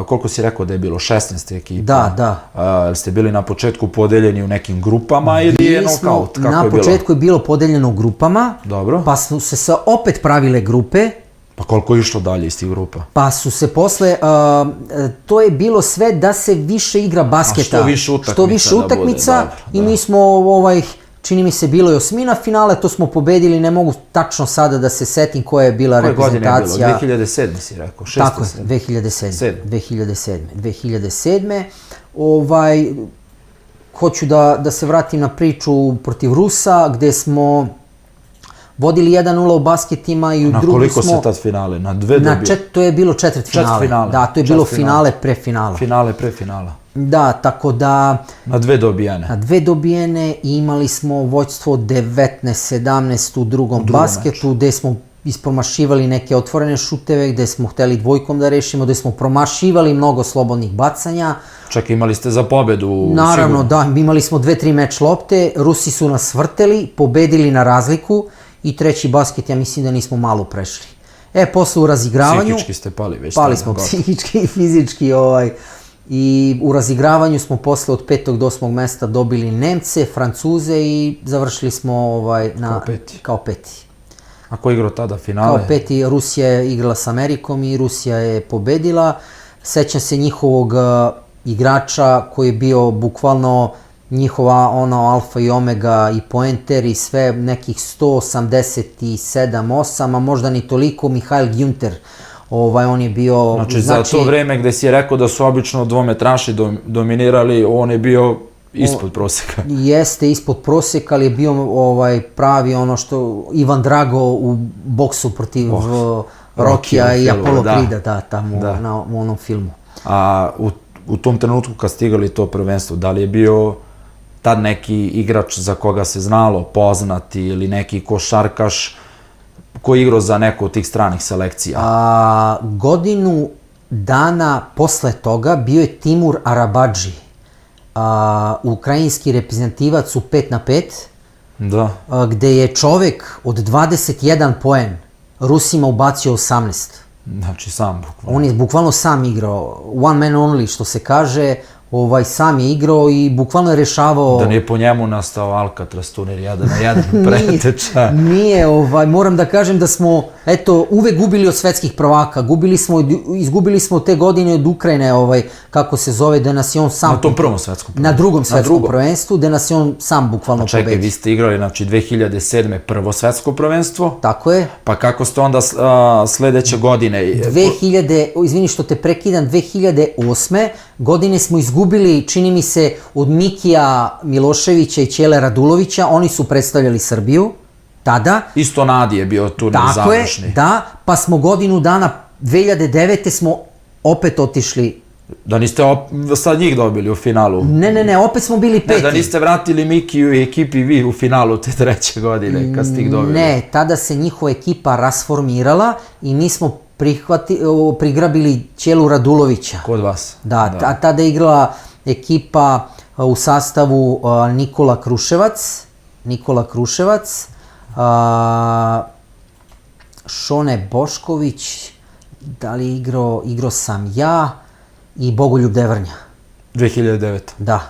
koliko si rekao da je bilo? 16 ekipa? Da. Ste bili na početku podeljeni u nekim grupama ili je nokaut? Kako na je bilo? početku je bilo podeljeno u grupama, Dobro. pa su se opet pravile grupe, Pa koliko je išlo dalje iz tih grupa? pa su se posle, to je bilo sve da se više igra basketa. što više utakmica Što više da bude, utakmica dobro, i da. mi smo, čini mi se, bilo je osmina finale, to smo pobedili, ne mogu tačno sada da se setim koja je bila Koje godine je reprezentacija. bilo? 2007 si rekao? Tako je, 2007. 2007. Hoću da se vratim na priču protiv Rusa, gde smo vodili 1-0 u basketima i u Na drugom smo... koliko se tad finale? Na dve dobio? To je bilo četvrtfinale. Četvrtfinale. Da, to je bilo finale pre finala. Finale pre finala. Da, tako da Na dve dobijane. na dve dobijene i imali smo vođstvo 19-17 u drugom basketu, gde smo ispromašivali neke otvorene šuteve, gde smo hteli dvojkom da rešimo, gde smo promašivali mnogo slobodnih bacanja. Čak imali ste za pobedu. Naravno, sigurno. da, imali smo 2-3 meč lopte, Rusi su nas vrteli, pobedili na razliku i treći basket, ja mislim da nismo malo prešli. Posle u razigravanju... Psihički ste pali već. Pali tada, smo gotovo. psihički i fizički, i u razigravanju smo posle od 5. do 8. mesta dobili Nemce, Francuze i završili smo kao peti. A ko je igrao tada finale? Kao peti, Rusija je igrala s Amerikom i Rusija je pobedila. Sećam se njihovog igrača koji je bio bukvalno njihova alfa i omega i poenter i sve, nekih 187-8, a možda ni toliko, Mihail Gjunter. On je bio... Znači, za to vreme gde si rekao da su obično dvometraši dominirali, on je bio ispod proseka. Jeste ispod proseka, ali je bio pravi Ivan Drago u boksu protiv Rokija i Apollo Creeda, tamo u onom filmu. A u tom trenutku kad ste igrali to prvenstvo, da li je bio tad neki igrač za koga se znalo, poznati ili neki košarkaš koji je igrao za neku od tih stranih selekcija? Godinu dana posle toga bio je Timur Arabadži, ukrajinski reprezentativac u 5x5, Da. gde je čovek od 21 poen Rusima ubacio 18. Znači sam bukvalno. On je bukvalno sam igrao, one man only što se kaže, sam je igrao i bukvalno je rešavao... Da nije po njemu nastao Alcatraz turnir 1-1 preteča. Nije, moram da kažem da smo, uvek gubili od svetskih prvaka, izgubili smo te godine od Ukrajine, kako se zove, da nas je on sam... Na tom prvom svetskom prvenstvu. Na drugom svetskom prvenstvu, da nas je on sam bukvalno pobedio. Čekaj, vi ste igrali, znači, 2007. prvo svetsko prvenstvo. Tako je. Pa kako ste onda sledeće godine? Izvini što te prekidam, 2008. godine smo izgubili, čini mi se, od Mikija Miloševića i Ćele Radulovića, oni su predstavljali Srbiju, tada. Isto Nadi je bio turnir završni. Tako je, da, pa smo godinu dana, 2009. smo opet otišli. Da niste sad njih dobili u finalu? Ne, opet smo bili peti. Ne, da niste vratili Mikiju i ekipi vi u finalu te treće godine, kad ste ih dobili? Ne, tada se njihova ekipa rasformirala i mi smo prigrabili Ćelu Radulovića. Kod vas? Da, a tada je igrala ekipa u sastavu Nikola Kruševac, Šone Bošković, da li je igrao sam ja i Bogoljub Devrnja. 2009. Da.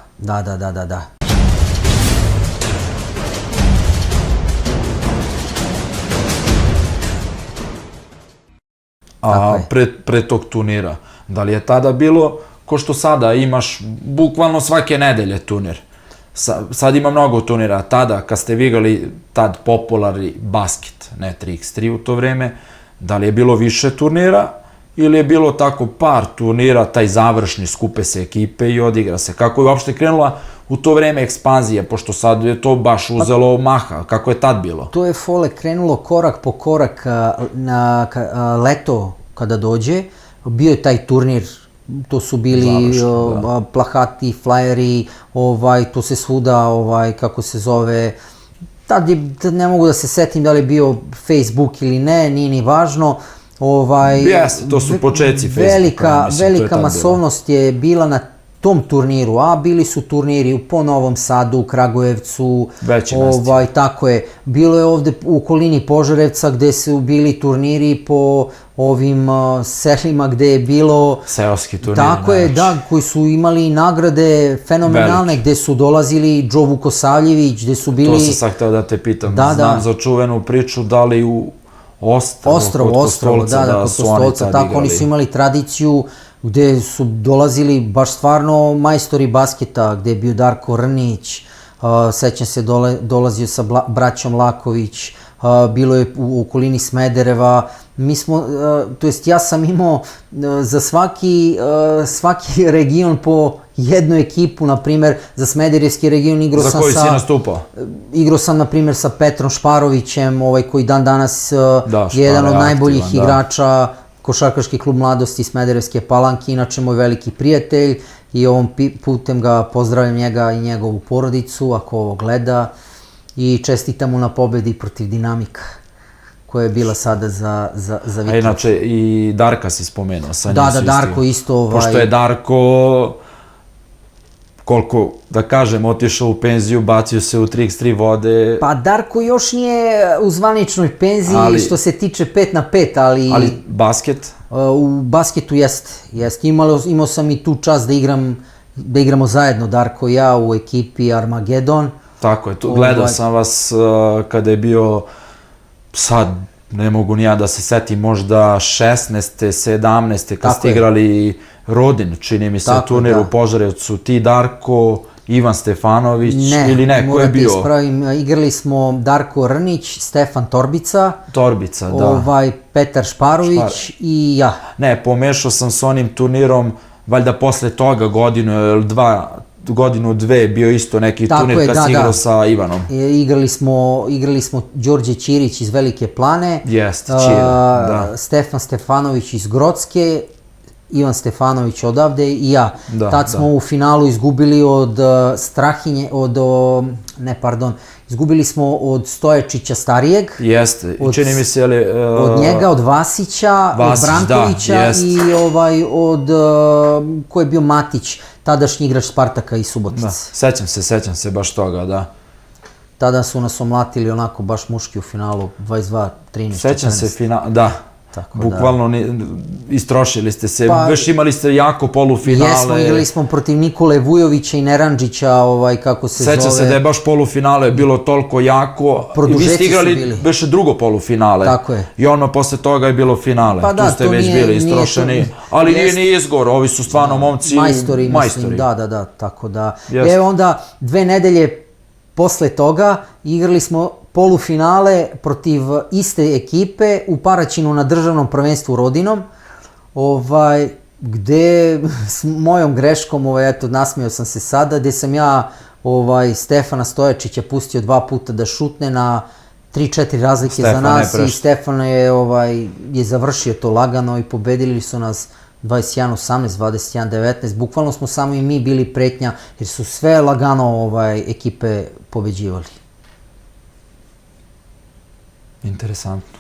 A pre tog turnira, da li je tada bilo, ko što sada imaš bukvalno svake nedelje turnir? Sad ima mnogo turnira, tada kad ste igrali tad popularni basket, ne 3x3 u to vreme, da li je bilo više turnira ili je bilo tako par turnira, taj završni, skupe se ekipe i odigra se? Kako je uopšte krenula u to vreme ekspanzija, pošto sad je to baš uzelo maha, kako je tad bilo? To je fole krenulo korak po korak, na leto kada dođe, bio je taj turnir, to su bili plakati, flajeri, to se svuda, kako se zove, tad ne mogu da se setim da li je bio Facebook ili ne, nije ni važno. Jeste, to su početci Facebooka. Velika masovnost je bila na tom turniru, a bili su turniri po Novom Sadu, Kragujevcu, Veći mesti. tako je. Bilo je ovde u okolini Požarevca gde su bili turniri po ovim selima gde je bilo... Seoski turniri. Tako je, da, koji su imali nagrade fenomenalne, gde su dolazili Đo Vukosavljević, gde su bili... To sam sad hteo da te pitam. Da, Znam za čuvenu priču da li u Ostrovo, da, kod Kostolca, tako, oni su imali tradiciju gde su dolazili baš stvarno majstori basketa, gde je bio Darko Rnić, sećam se dolazio sa braćom Laković, bilo je u okolini Smedereva, mi smo, to jest ja sam imao za svaki region po jednu ekipu, na primer, za Smederevski region igrao sam za koji si nastupao? Igrao sam, na primer, sa Petrom Šparovićem, koji dan danas je jedan od najboljih igrača, Košarkaški klub mladosti Smederevske Palanke, inače moj veliki prijatelj, i ovom putem ga pozdravljam njega i njegovu porodicu, ako ovo gleda, i čestitam mu na pobedi protiv Dinamika, koja je bila sada za vikend. A inače i Darka si spomenuo, sa njim Da, Darko isto... Pošto je Darko, koliko, da kažem, otišao u penziju, bacio se u 3x3 vode... Pa Darko još nije u zvaničnoj penziji što se tiče 5 na 5, ali... Ali basket? U basketu jest. Imao sam i tu čast da igramo zajedno, Darko i ja, u ekipi Armagedon. Tako je, gledao sam vas kada je bio, sad ne mogu ni ja da se setim, možda 16. 17. kad ste igrali Rodin, čini mi se, turnir u Požarevcu, ti, Darko, Ivan Stefanović ili ne, ko je bio? Ne, igrali smo Darko Rnić, Stefan Torbica, Petar Šparović i ja. Ne, pomešao sam s onim turnirom, valjda posle toga godinu, dve, bio isto neki turnir kad si igrao sa Ivanom. Igrali smo Đorđe Ćirić iz Velike Plane, Stefan Stefanović iz Grocke, Ivan Stefanović odavde i ja. Tad smo u finalu izgubili od izgubili smo od Stojačića starijeg. Jeste, čini mi se, ali... Od njega, od Vasića, od Brankovića i od, ko je bio Matić, tadašnji igrač Spartaka i Subotice. Sećam se baš toga, da. Tada su nas omlatili onako baš muški u finalu, 22-13. Sećam se finala, da. Bukvalno istrošili ste se, već imali ste jako polufinale. Jesmo, igrali smo protiv Nikole Vujovića i Neranđića, kako se zove. Sećam se da je baš polufinale bilo toliko jako. I vi ste igrali već drugo polufinale. Tako je. I ono posle toga je bilo finale. Tu ste već bili istrošeni. Ali nije ni izgovor, ovi su stvarno momci majstori. Da, tako da. Evo onda 2 nedelje posle toga igrali smo polufinale protiv iste ekipe u Paraćinu na državnom prvenstvu Rodinom, gde s mojom greškom, eto, nasmijao sam se sada, gde sam ja Stefana Stojačića pustio 2 puta da šutne na 3-4 razlike za nas i Stefan je završio to lagano i pobedili su nas 21-18, 21-19, bukvalno smo samo i mi bili pretnja jer su sve lagano ekipe pobeđivali. Interesantno.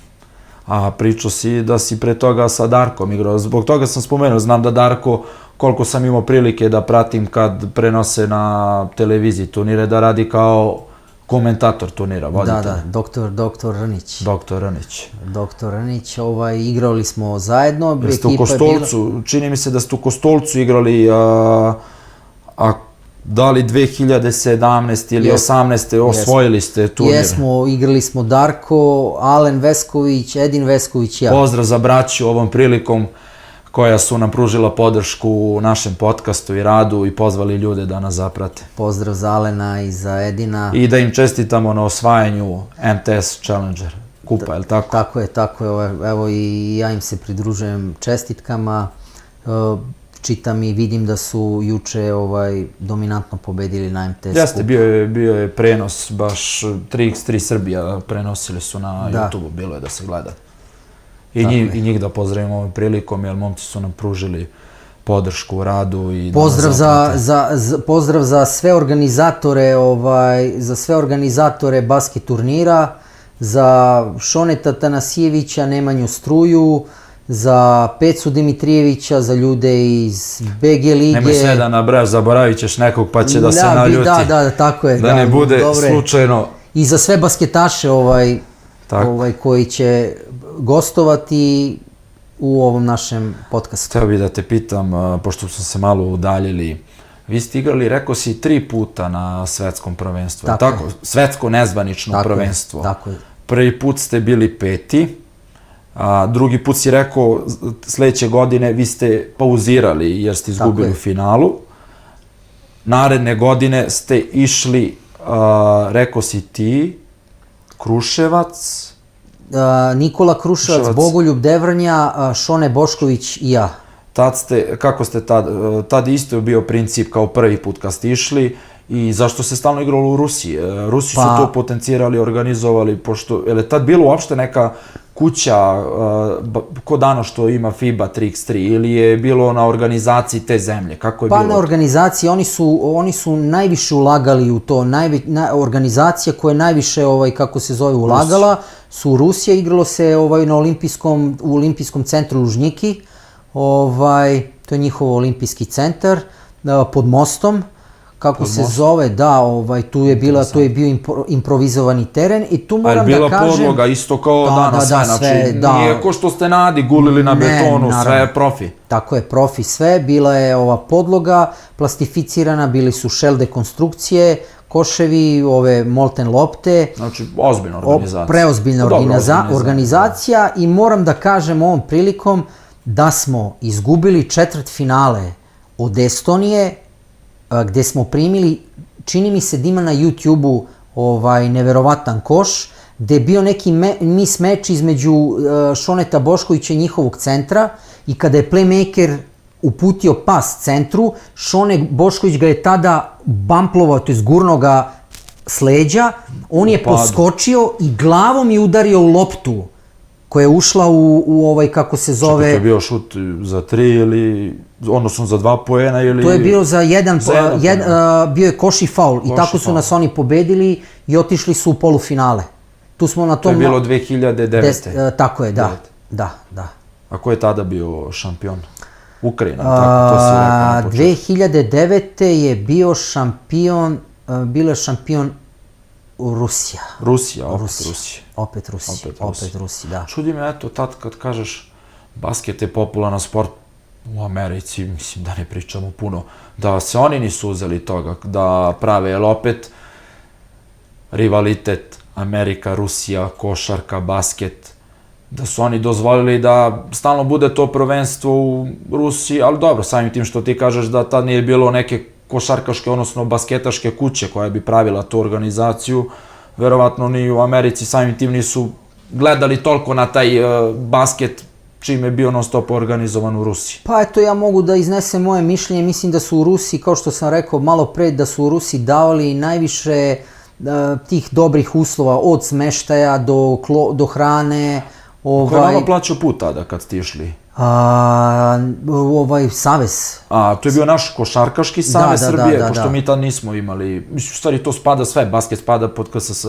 A pričao si da si pre toga sa Darkom igrao, zbog toga sam spomenuo, znam da Darko, koliko sam imao prilike da pratim kad prenose na televiziji turnire, da radi kao komentator turnira, voditelj. Da, doktor Rnić. Doktor Rnić. Igrali smo zajedno. Jeste u Kostolcu, čini mi se da ste u Kostolcu igrali, da li 2017 ili 2018. osvojili ste turnir? Jesmo, igrali smo Darko, Alen Vesković, Edin Vesković i ja. Pozdrav za braću ovom prilikom koja su nam pružila podršku u našem podcastu i radu i pozvali ljude da nas zaprate. Pozdrav za Alena i za Edina. I da im čestitamo na osvajanju MTS Challenger kupa, je li tako? Tako je. Evo i ja im se pridružujem čestitkama. Čitam i vidim da su juče dominantno pobedili na MTS kupu. Jeste, bio je prenos, baš 3x3 Srbija prenosili su na YouTube-u, bilo je da se gleda. I njih da pozdravimo ovom prilikom, jer momci su nam pružili podršku u radu i pozdrav za sve organizatore basket turnira, za Šoneta Tanasijevića, Nemanju Struju za Pecu Dimitrijevića, za ljude iz BG lige. Nemoj sve da nabrajaš, zaboravit ćeš nekog pa će da se naljuti. Da, tako je. Da ne bude slučajno. I za sve basketaše koji će gostovati u ovom našem podcastu. Hteo bih da te pitam, pošto smo se malo udaljili, vi ste igrali, rekao si, 3 puta na svetskom prvenstvu. Tako? Svetsko nezvanično prvenstvo. Tako je. Prvi put ste bili 5. A drugi put si rekao, sledeće godine vi ste pauzirali jer ste izgubili u finalu. Naredne godine ste išli, rekao si ti, Kruševac. Nikola Kruševac, Bogoljub Devrnja, Šone Bošković i ja. Kako ste tad isto je bio princip kao prvi put kad ste išli i zašto se stalno igralo u Rusiji? Rusi su to potencirali, organizovali, pošto, je li tad bilo uopšte neka kuća, ko danas što ima FIBA 3x3, ili je bilo na organizaciji te zemlje? Kako je bilo? Pa na organizaciji, oni su najviše ulagali u to, organizacija koja je najviše, kako se zove, ulagala, su Rusija, igralo se u olimpijskom centru Lužnjiki, to je njihov olimpijski centar, pod mostom, kako se zove, da, tu je bio improvizovani teren i tu moram da kažem... Ali bila podloga isto kao danas sve, znači nije ko što ste na Adi gulili na betonu, sve je profi. Tako je, profi sve, bila je ova podloga plastificirana, bili su shell dekonstrukcije, koševi, ove molten lopte. Znači, ozbiljna organizacija. Preozbiljna organizacija i moram da kažem ovom prilikom da smo izgubili četvrtfinale od Estonije, gde smo primili, čini mi se da ima na YouTube-u neverovatan koš, gde je bio neki mis meč između Šoneta Boškovića i njihovog centra i kada je playmaker uputio pas centru, Šone Bošković ga je tada bamplovao, to je zgurno ga s leđa, on je poskočio i glavom je udario u loptu koja je ušla u kako se zove... Čekaj, to je bio šut za 3 ili, odnosno za 2 poena ili... To je bio za 1, bio je koš i faul i tako su nas oni pobedili i otišli su u polufinale. Tu smo na tom... To je bilo 2009. Tako je, da. A ko je tada bio šampion? Ukrajina, tako, to si rekao na početku. 2009. je bio šampion, bila je šampion Rusija. Opet Rusija, da. Čudi me, eto, tad kad kažeš basket je popularan sport u Americi, mislim da ne pričamo puno, da se oni nisu uzeli toga, da prave, jer opet rivalitet Amerika, Rusija, košarka, basket, da su oni dozvolili da stalno bude to prvenstvo u Rusiji, ali dobro, samim tim što ti kažeš da tad nije bilo neke košarkaške, odnosno basketaške kuće koja bi pravila tu organizaciju, verovatno ni u Americi samim tim nisu gledali toliko na taj basket čim je bio non stop organizovan u Rusiji. Pa eto, ja mogu da iznesem moje mišljenje, mislim da su u Rusiji, kao što sam rekao malo pre, da su u Rusiji davali najviše tih dobrih uslova, od smeštaja do hrane. Ko je vama plaćao put tada kad ste išli? Savez. To je bio naš košarkaški savez Srbije, pošto mi tad nismo imali, mislim, u stvari to spada sve, basket spada pod KSS.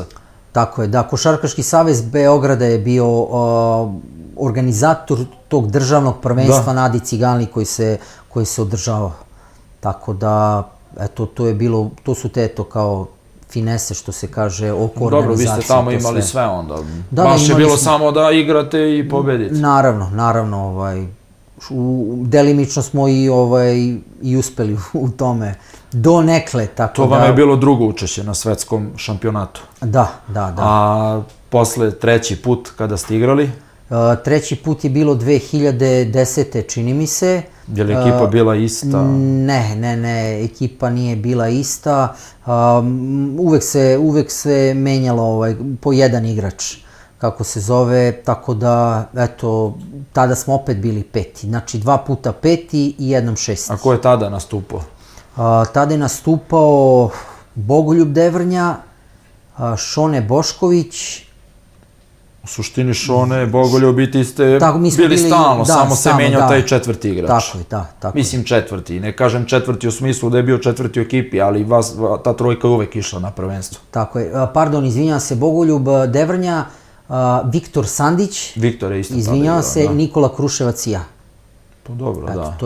Tako je, da, Košarkaški savez Beograda je bio organizator tog državnog prvenstva na Adi Ciganli koji se održavao. Tako da, eto, to su te, eto, kao finese, što se kaže, oko organizacije. Dobro, vi ste tamo imali sve onda. Baš je bilo samo da igrate i pobedite. Naravno. Delimično smo i uspeli u tome. Do nekle, tako da... To vam je bilo drugo učešće na svetskom šampionatu. Da. A posle treći put kada ste igrali? Treći put je bilo 2010. čini mi se. Je li ekipa bila ista? Ne, ekipa nije bila ista. Uvek se menjalo po jedan igrač, kako se zove, tako da, eto, tada smo opet bili 5. Znači 2 puta 5 i jednom 6. A ko je tada nastupao? Tada je nastupao Bogoljub Devrnja, Šone Bošković. U suštini Šone, Bogoljub, biti ste bili stalno, samo se menjao taj četvrti igrač. Tako je, da. Mislim četvrti, ne kažem četvrti u smislu da je bio četvrti u ekipi, ali ta trojka je uvek išla na prvenstvo. Tako je, pardon, izvinjam se, Bogoljub Devrnja, Viktor Sandić, Viktor je isto tada izvinjavam igrao, se, da. Nikola Kruševac i ja. Pa dobro, Eto, da.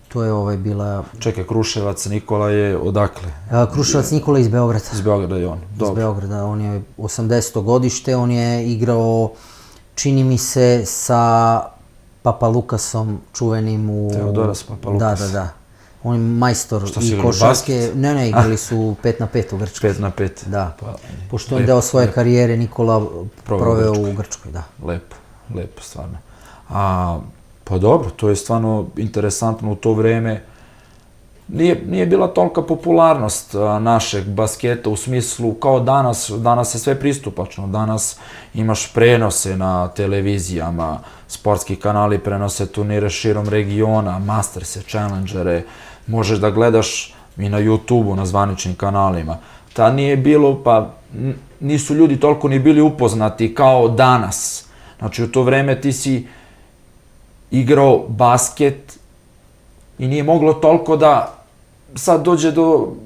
to je bila... Čekaj, Kruševac, Nikola je odakle? Kruševac Nikola iz Beograda. Iz Beograda je on. Iz Dobro. Beograda, on je 80. godište, on je igrao, čini mi se, sa Papa Lukasom, čuvenim u... Teodoras Papalukas. Da. On je majstor Šta su i igrali, košarke. basket? Ne, igrali su 5-5 u Grčkoj. 5-5. Da. Pa, Pošto je on deo svoje karijere Nikola proveo Grčkoj. u Grčkoj, da. Lepo, stvarno. Pa dobro, to je stvarno interesantno u to vreme. Nije bila tolika popularnost našeg basketa u smislu kao danas je sve pristupačno, danas imaš prenose na televizijama, sportski kanali prenose turnire širom regiona, masterse, challengere, možeš da gledaš i na YouTube-u, na zvaničnim kanalima. Ta nije bilo, pa nisu ljudi toliko ni bili upoznati kao danas. Znači u to vreme ti si igrao basket i nije moglo toliko da sad dođe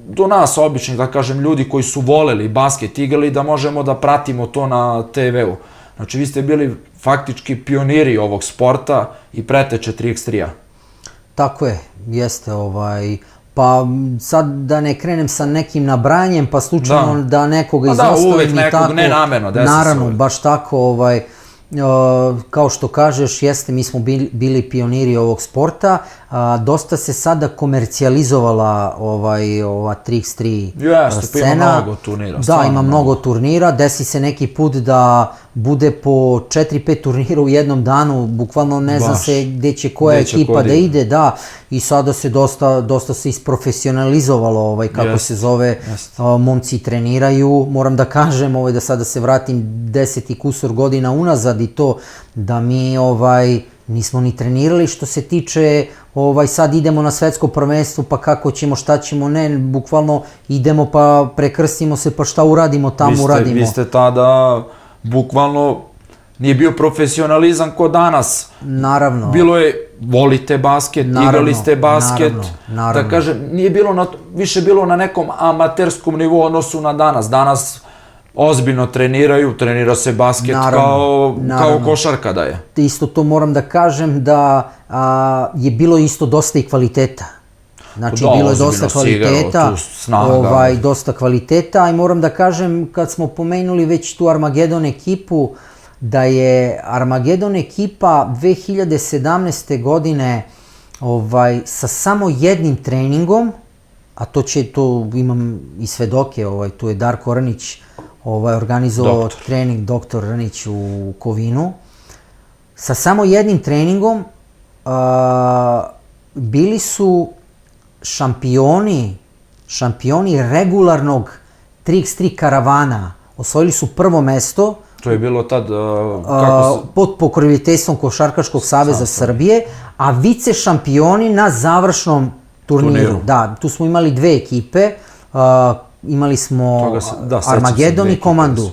do nas običnih, da kažem, ljudi koji su voleli basket, igrali, da možemo da pratimo to na TV-u. Znači, vi ste bili faktički pioniri ovog sporta i preteče 3x3-a. Tako je, jeste pa sad da ne krenem sa nekim nabrajanjem, pa slučajno da nekoga izostavim i tako. Uvek nekog nenamerno, desi se. Naravno, baš tako, kao što kažeš, jeste, mi smo bili pioniri ovog sporta, dosta se sada komercijalizovala ova 3x3 Jeste, pa ima scena. mnogo turnira. Da, ima mnogo turnira, desi se neki put da bude po 4-5 turnira u jednom danu, bukvalno ne zna se gde će koja ekipa da ide, da, i sada se dosta se isprofesionalizovalo, kako se zove, momci treniraju, moram da kažem, da sada se vratim 10 i kusur godina unazad i to da mi nismo ni trenirali što se tiče sad idemo na svetsko prvenstvo pa kako ćemo, šta ćemo, ne, bukvalno idemo pa prekrstimo se pa šta uradimo tamo uradimo. Vi ste tada bukvalno, nije bio profesionalizam ko danas. Naravno. Bilo je, volite basket, igrali ste basket, da kažem, nije bilo, više bilo na nekom amaterskom nivou odnosu na danas. Danas ozbiljno trenira se basket kao košarka da je. Isto to moram da kažem da je bilo isto dosta i kvaliteta. Znači, bilo je dosta kvaliteta i moram da kažem, kad smo pomenuli već tu Armagedon ekipu, da je Armagedon ekipa 2017. godine sa samo jednim treningom, a to imam i svedoke, tu je Darko Rnić, organizovao trening, doktor Rnić u Kovinu, sa samo jednim treningom bili su šampioni regularnog 3x3 karavana, osvojili su prvo mesto. To je bilo tad, pod pokroviteljstvom Košarkaškog saveza Srbije, a vice šampioni na završnom turniru. Da, tu smo imali dve ekipe, imali smo Armagedon i Komandu.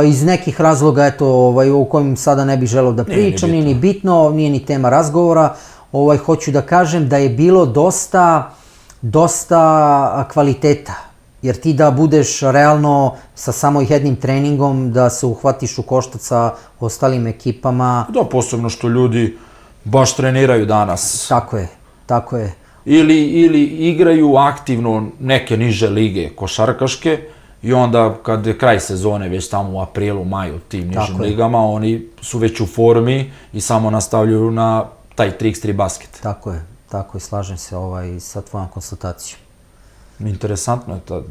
Iz nekih razloga, eto, o kojim sada ne bih želeo da pričam, nije ni bitno, nije ni tema razgovora. Hoću da kažem da je bilo dosta kvaliteta. Jer ti da budeš realno sa samo jednim treningom, da se uhvatiš u koštac sa ostalim ekipama. Da, posebno što ljudi baš treniraju danas. Tako je. Ili igraju aktivno neke niže lige košarkaške i onda kad je kraj sezone, već tamo u aprilu, maju, tim nižim ligama, oni su već u formi i samo nastavljaju na taj 3x3 basket. Tako je, slažem se sa tvojom konstatacijom.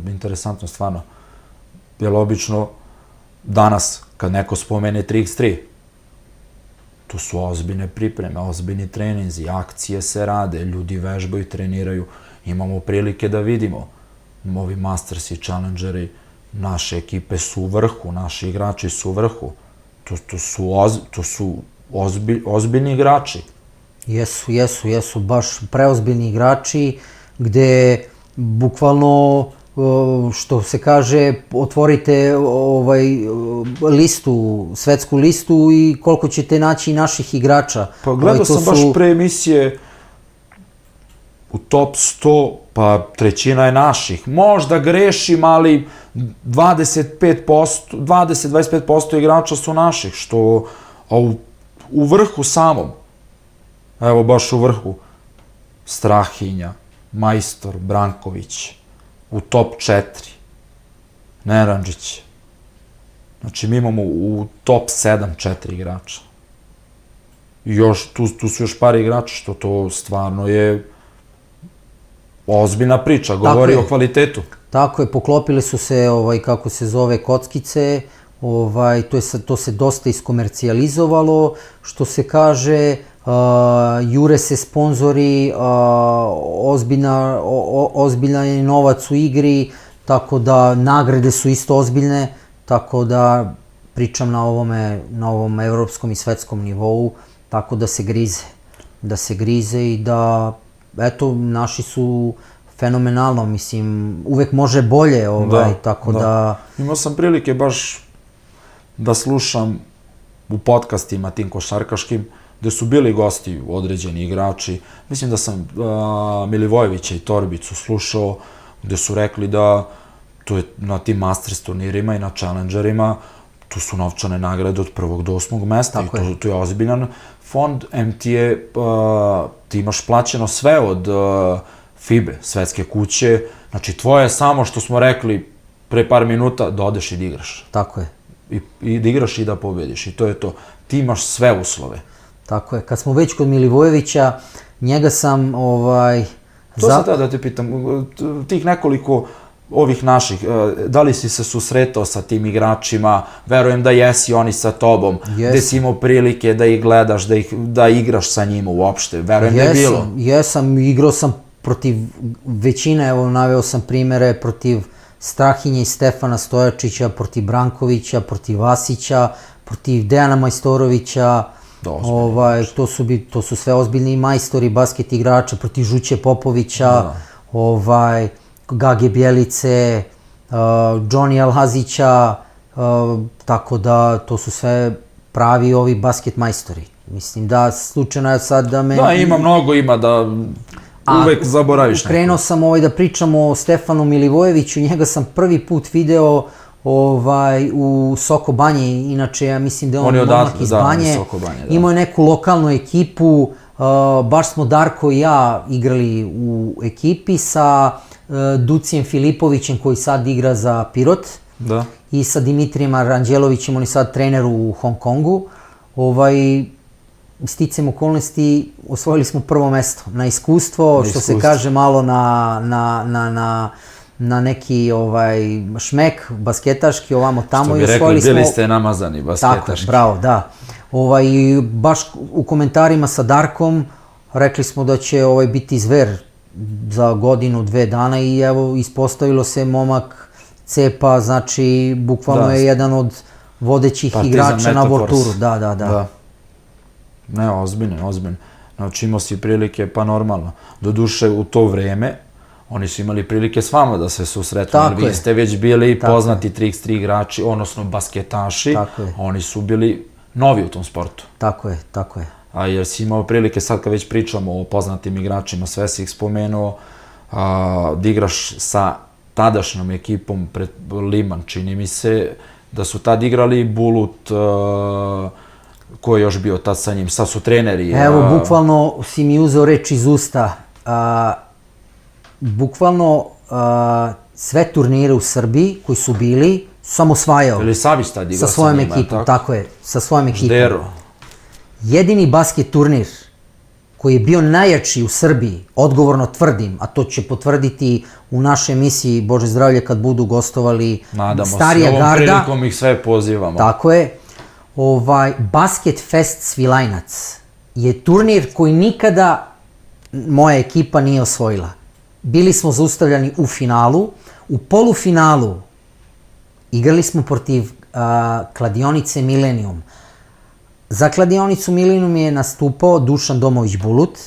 Interesantno stvarno. Jer obično danas kad neko spomene 3x3, to su ozbiljne pripreme, ozbiljni treninzi, akcije se rade, ljudi vežbaju, treniraju, imamo prilike da vidimo. Ovi Masters i Challengeri, naše ekipe su u vrhu, naši igrači su u vrhu. To su ozbiljni igrači. Jesu, baš preozbiljni igrači, gde bukvalno, što se kaže, otvorite svetsku listu i koliko ćete naći naših igrača. Pa gledao sam baš pre emisije u top 100, pa trećina je naših. Možda grešim, ali 20-25% igrača su naših, što u vrhu samom, evo baš u vrhu, Strahinja, Majstor, Branković, u top 4, Neranđić. Znači mi imamo u top 7 4 igrača. I još, tu su još par igrača, što to stvarno je ozbiljna priča, govori o kvalitetu. Tako je, poklopile su se, kako se zove, kockice, to se dosta iskomercijalizovalo, što se kaže, jure se sponzori, ozbiljan je novac u igri, tako da nagrade su isto ozbiljne, tako da pričam na ovom evropskom i svetskom nivou, tako da se grize i da, eto, naši su fenomenalno, mislim, uvek može bolje, tako da... Imao sam prilike baš da slušam u podcastima tim košarkaškim, gde su bili gosti određeni igrači. Mislim da sam Milivojevića i Torbicu slušao, gde su rekli da to je na tim Masters turnirima i na Challengerima, tu su novčane nagrade od 1. do 8. mesta i to je ozbiljan fond. Ti imaš plaćeno sve od FIBE, svetske kuće, znači tvoje je samo što smo rekli pre par minuta da odeš i da igraš. Tako je. I da igraš i da pobediš i to je to. Ti imaš sve uslove. Tako je. Kad smo već kod Milivojevića, njega sam To sam da te pitam, tih nekoliko ovih naših, da li si se susretao sa tim igračima, verujem da jesi oni sa tobom, gde si imao prilike da ih gledaš, da igraš sa njima uopšte, verujem da je bilo. Jesam, igrao sam protiv većine, evo naveo sam primere, protiv Strahinje i Stefana Stojačića, protiv Brankovića, protiv Vasića, protiv Dejana Majstorovića, to su sve ozbiljni majstori basket igrača, protiv Žuće Popovića, Gage Bjelice, Johnny Alhazića, tako da to su sve pravi ovi basket majstori. Mislim da slučajno je sad da me... Da, ima da uvek zaboraviš neko. Krenuo sam da pričamo o Stefanu Milivojeviću, njega sam prvi put video u Soko Banji, inače ja mislim da je on momak iz Banje, imao je neku lokalnu ekipu, baš smo Darko i ja igrali u ekipi sa Ducijem Filipovićem koji sad igra za Pirot i sa Dimitrijem Aranđelovićem, on je sad trener u Hong Kongu. Sticajem okolnosti osvojili smo prvo mesto na iskustvo, što se kaže malo na neki šmek basketaški, ovamo tamo i osvojili smo... Što bi rekli, bili ste namazani basketaški. Tako, bravo, da. Baš u komentarima sa Darkom rekli smo da će biti zver za godinu, 2 dana i evo ispostavilo se momak cepa, znači bukvalno je jedan od vodećih igrača na World Touru. Da. Ne, ozbiljno. Znači imao si prilike, pa normalno. Doduše u to vreme oni su imali prilike s vama da se susretnu, jer vi ste već bili poznati 3x3 igrači, odnosno basketaši, oni su bili novi u tom sportu. Tako je. A jer si imao prilike, sad kad već pričamo o poznatim igračima, sve si ih spomenuo, da igraš sa tadašnjom ekipom pred Liman, čini mi se, da su tad igrali Bulut, ko je još bio tad sa njim, sad su treneri. Evo, bukvalno si mi uzeo reč iz usta. Bukvalno sve turnire u Srbiji koji su bili, sam osvajao. Ili Savić tad igrao sa njima, tako je, sa svojom ekipom. Ždero. Jedini basket turnir koji je bio najjači u Srbiji, odgovorno tvrdim, a to će potvrditi u našoj emisiji Bože zdravlje kad budu gostovali Starija Garda. Nadamo se, ovom prilikom ih sve pozivamo. Tako je. Basket Fest Svilajnac je turnir koji nikada moja ekipa nije osvojila. Bili smo zaustavljani u finalu, u polufinalu igrali smo protiv kladionice Milenijum. Za kladionicu Milenijum je nastupao Dušan Domović Bulut,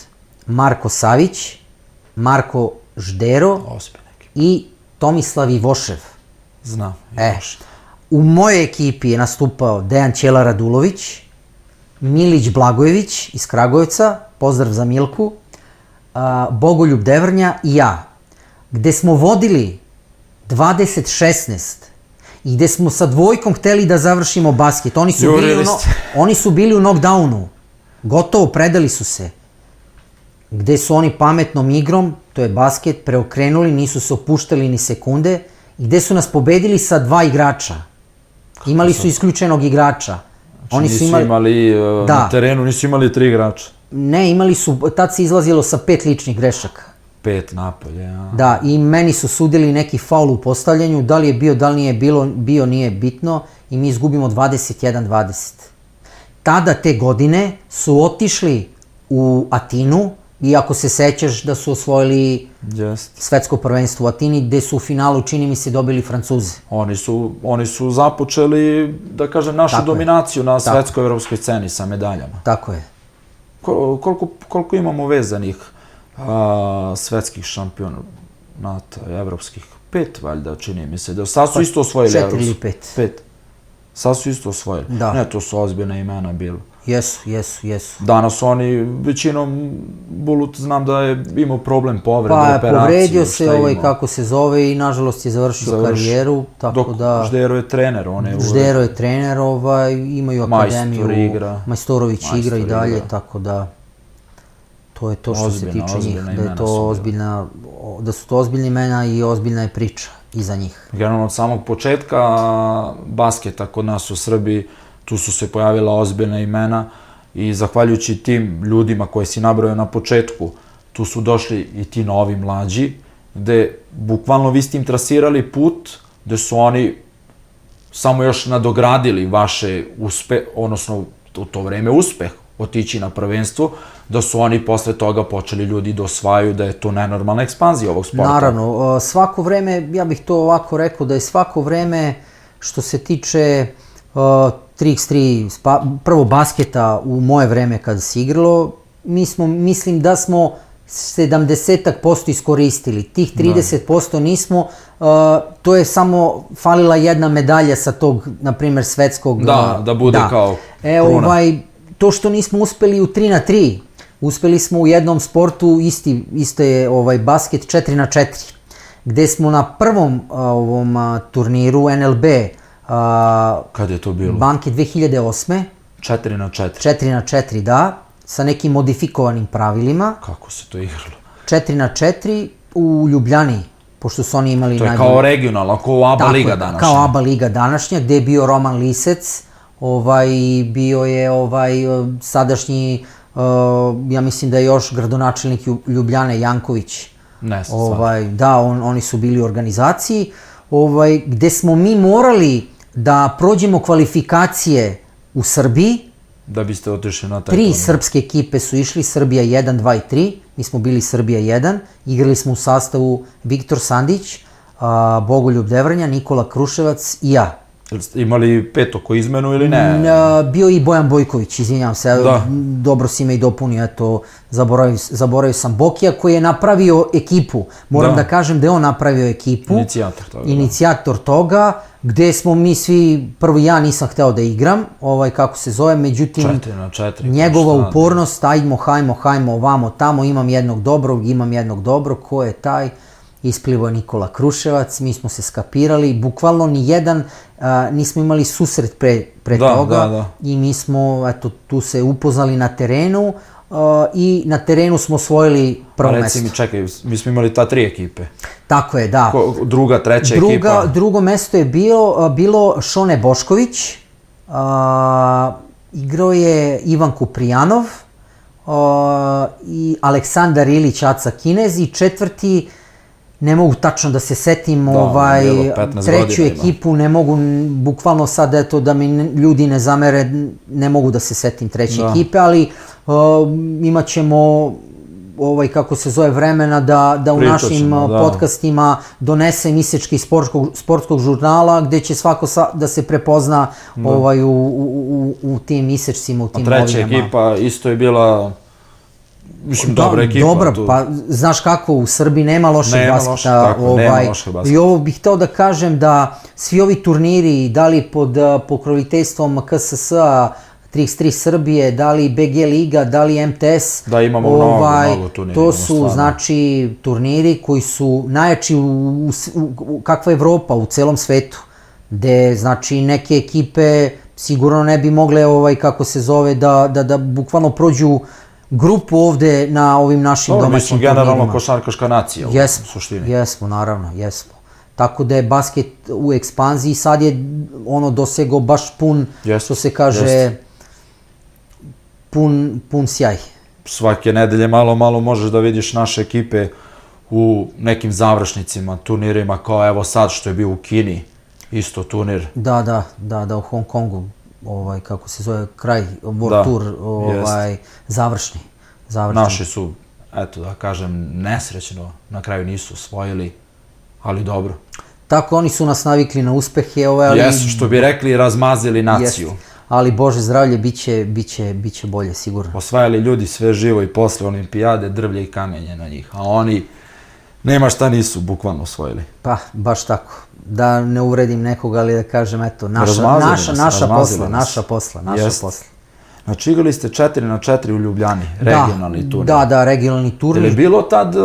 Marko Savić, Marko Ždero i Tomislav Ivošev. Znam, Ivošev. U mojoj ekipi je nastupao Dejan Ćela Radulović, Milić Blagojević iz Kragujevca, pozdrav za Milku, Bogoljub Devrnja i ja, gde smo vodili 20-16. I gde smo sa dvojkom hteli da završimo basket. Jurili ste. Oni su bili u knockdownu. Gotovo, predali su se. Gde su oni pametnom igrom, to je basket, preokrenuli, nisu se opuštali ni sekunde. I gde su nas pobedili sa 2 igrača. Imali su isključenog igrača. Oni nisu imali na terenu, nisu imali 3 igrača. Ne, imali su, tad se izlazilo sa 5 ličnih grešaka. 5 napolje, ja. Da, i meni su sudili neki faul u postavljanju, da li je bio, da li nije bio, nije bitno, i mi izgubimo 21-20. Tada te godine su otišli u Atinu, i ako se sećaš da su osvojili svetsko prvenstvo u Atini, gde su u finalu, čini mi se, dobili Francuze. Oni su započeli, da kažem, našu dominaciju na svetskoj evropskoj sceni sa medaljama. Tako je. Koliko imamo vezanih svetskih šampionata evropskih? 5, valjda, čini mi se. Sad su isto osvojili evropsku. 4 ili 5. 5. Sad su isto osvojili. Ne, to su ozbiljna imena bilo. Jesu. Danas oni, većinom, Bulut znam da je imao problem povrede, operaciju. Pa, povredio se kako se zove i nažalost je završio karijeru, tako da... Dok Ždero je trener, Ždero je trener, imaju akademiju, Majstorović igra i dalje, tako da... To je to što se tiče njih, da su to ozbiljna imena i ozbiljna je priča iza njih. Generalno od samog početka basketa kod nas u Srbiji, tu su se pojavila ozbiljna imena i zahvaljujući tim ljudima koje si nabrojao na početku, tu su došli i ti novi mlađi, gde bukvalno vi ste im trasirali put, gde su oni samo još nadogradili vaše odnosno u to vreme uspeh otići na prvenstvo, da su oni posle toga počeli ljudi da osvajaju, da je to nenormalna ekspanzija ovog sporta. Naravno, svako vreme, ja bih to ovako rekao, da je svako vreme što se tiče 3x3, prvo basketa u moje vreme kada se igralo, mislim da smo 70% iskoristili. Tih 30% nismo, to je samo falila jedna medalja sa tog, na primjer, svetskog... Da bude kao kruna. To što nismo uspeli u 3x3, uspeli smo u jednom sportu, isto je basket 4x4, gde smo na prvom turniru NLB, kad je to bilo? Banke 2008. 4x4. 4x4, da, sa nekim modifikovanim pravilima. Kako se to igralo? 4x4 u Ljubljani, pošto su oni imali... To je kao regionalno, kao ABA liga današnja. Kao ABA liga današnja, gde je bio Roman Lisec, bio je sadašnji, ja mislim da je još gradonačelnik Ljubljane, Janković. Ne znam stvarno. Da, oni su bili u organizaciji, gde smo mi morali da prođemo kvalifikacije u Srbiji. Da biste otišli na taj 3 srpske ekipe su išli, Srbija 1, 2 i 3. Mi smo bili Srbija 1. Igrali smo u sastavu Viktor Sandić, Bogoljub Devranja, Nikola Kruševac i ja. Imali petoko izmenu ili ne? Bio i Bojan Bojković, izvinjam se, dobro si me i dopunio, eto, zaboravio sam Bokija koji je napravio ekipu. Moram da kažem da je on napravio ekipu. Inicijator toga, gde smo mi svi, prvo ja nisam hteo da igram, kako se zove, međutim, njegova upornost, hajmo, ovamo, tamo, imam jednog dobrog, ko je taj? Isplivo je Nikola Kruševac, mi smo se skapirali, bukvalno nijedan nismo imali susret pre toga i mi smo tu se upoznali na terenu i na terenu smo osvojili prvo mesto. Reci mi, čekaj, mi smo imali ta 3 ekipe. Tako je, da. Druga, treća ekipa? Drugo mesto je bilo Šone Bošković, igrao je Ivan Kuprijanov i Aleksandar Ilić, Aca Kinez, i četvrti, ne mogu tačno da se setim, treću ekipu, ne mogu, bukvalno sad, eto, da mi ljudi ne zamere, ne mogu da se setim treće ekipe, ali imat ćemo, kako se zove, vremena da u našim podcastima donesem isečki sportskog žurnala, gde će svako da se prepozna u tim isečcima, u tim novinama. A treća ekipa isto je bila... Mislim, dobra ekipa. Dobra, pa znaš kako, u Srbiji nema lošeg basketa. I ovo bih hteo da kažem da svi ovi turniri, da li pod pokroviteljstvom KSS-a, 3x3 Srbije, da li BG Liga, da li MTS. Da, imamo mnogo turnira. To su, znači, turniri koji su najjači kakva Evropa, u celom svetu, gde, znači, neke ekipe sigurno ne bi mogle, kako se zove, da bukvalno prođu grupu ovde na ovim našim domaćim turnirima. Mi smo generalno košarkaška nacija u suštini. Jesmo, naravno, jesmo. Tako da je basket u ekspanziji, sad je dosegao baš pun, što se kaže, pun sjaj. Svake nedelje malo možeš da vidiš naše ekipe u nekim završnicima, turnirima, kao evo sad što je bio u Kini, isto turnir. Da, u Hong Kongu, kako se zove, kraj, World Tour, završni. Naši su, eto da kažem, nesrećno, na kraju nisu osvojili, ali dobro. Tako, oni su nas navikli na uspehe, Jesu, što bi rekli, razmazili naciju. Ali, Bože zdravlje, bit će bolje, sigurno. Osvajali ljudi sve živo i posle olimpijade, drvlje i kamenje na njih, a oni nema šta nisu bukvalno osvojili. Pa, baš tako. Da ne uvredim nekoga, ali da kažem, eto, naša posla. Znači, igrali ste 4x4 u Ljubljani, regionalni turnir. Da, regionalni turnir. Je li bilo tad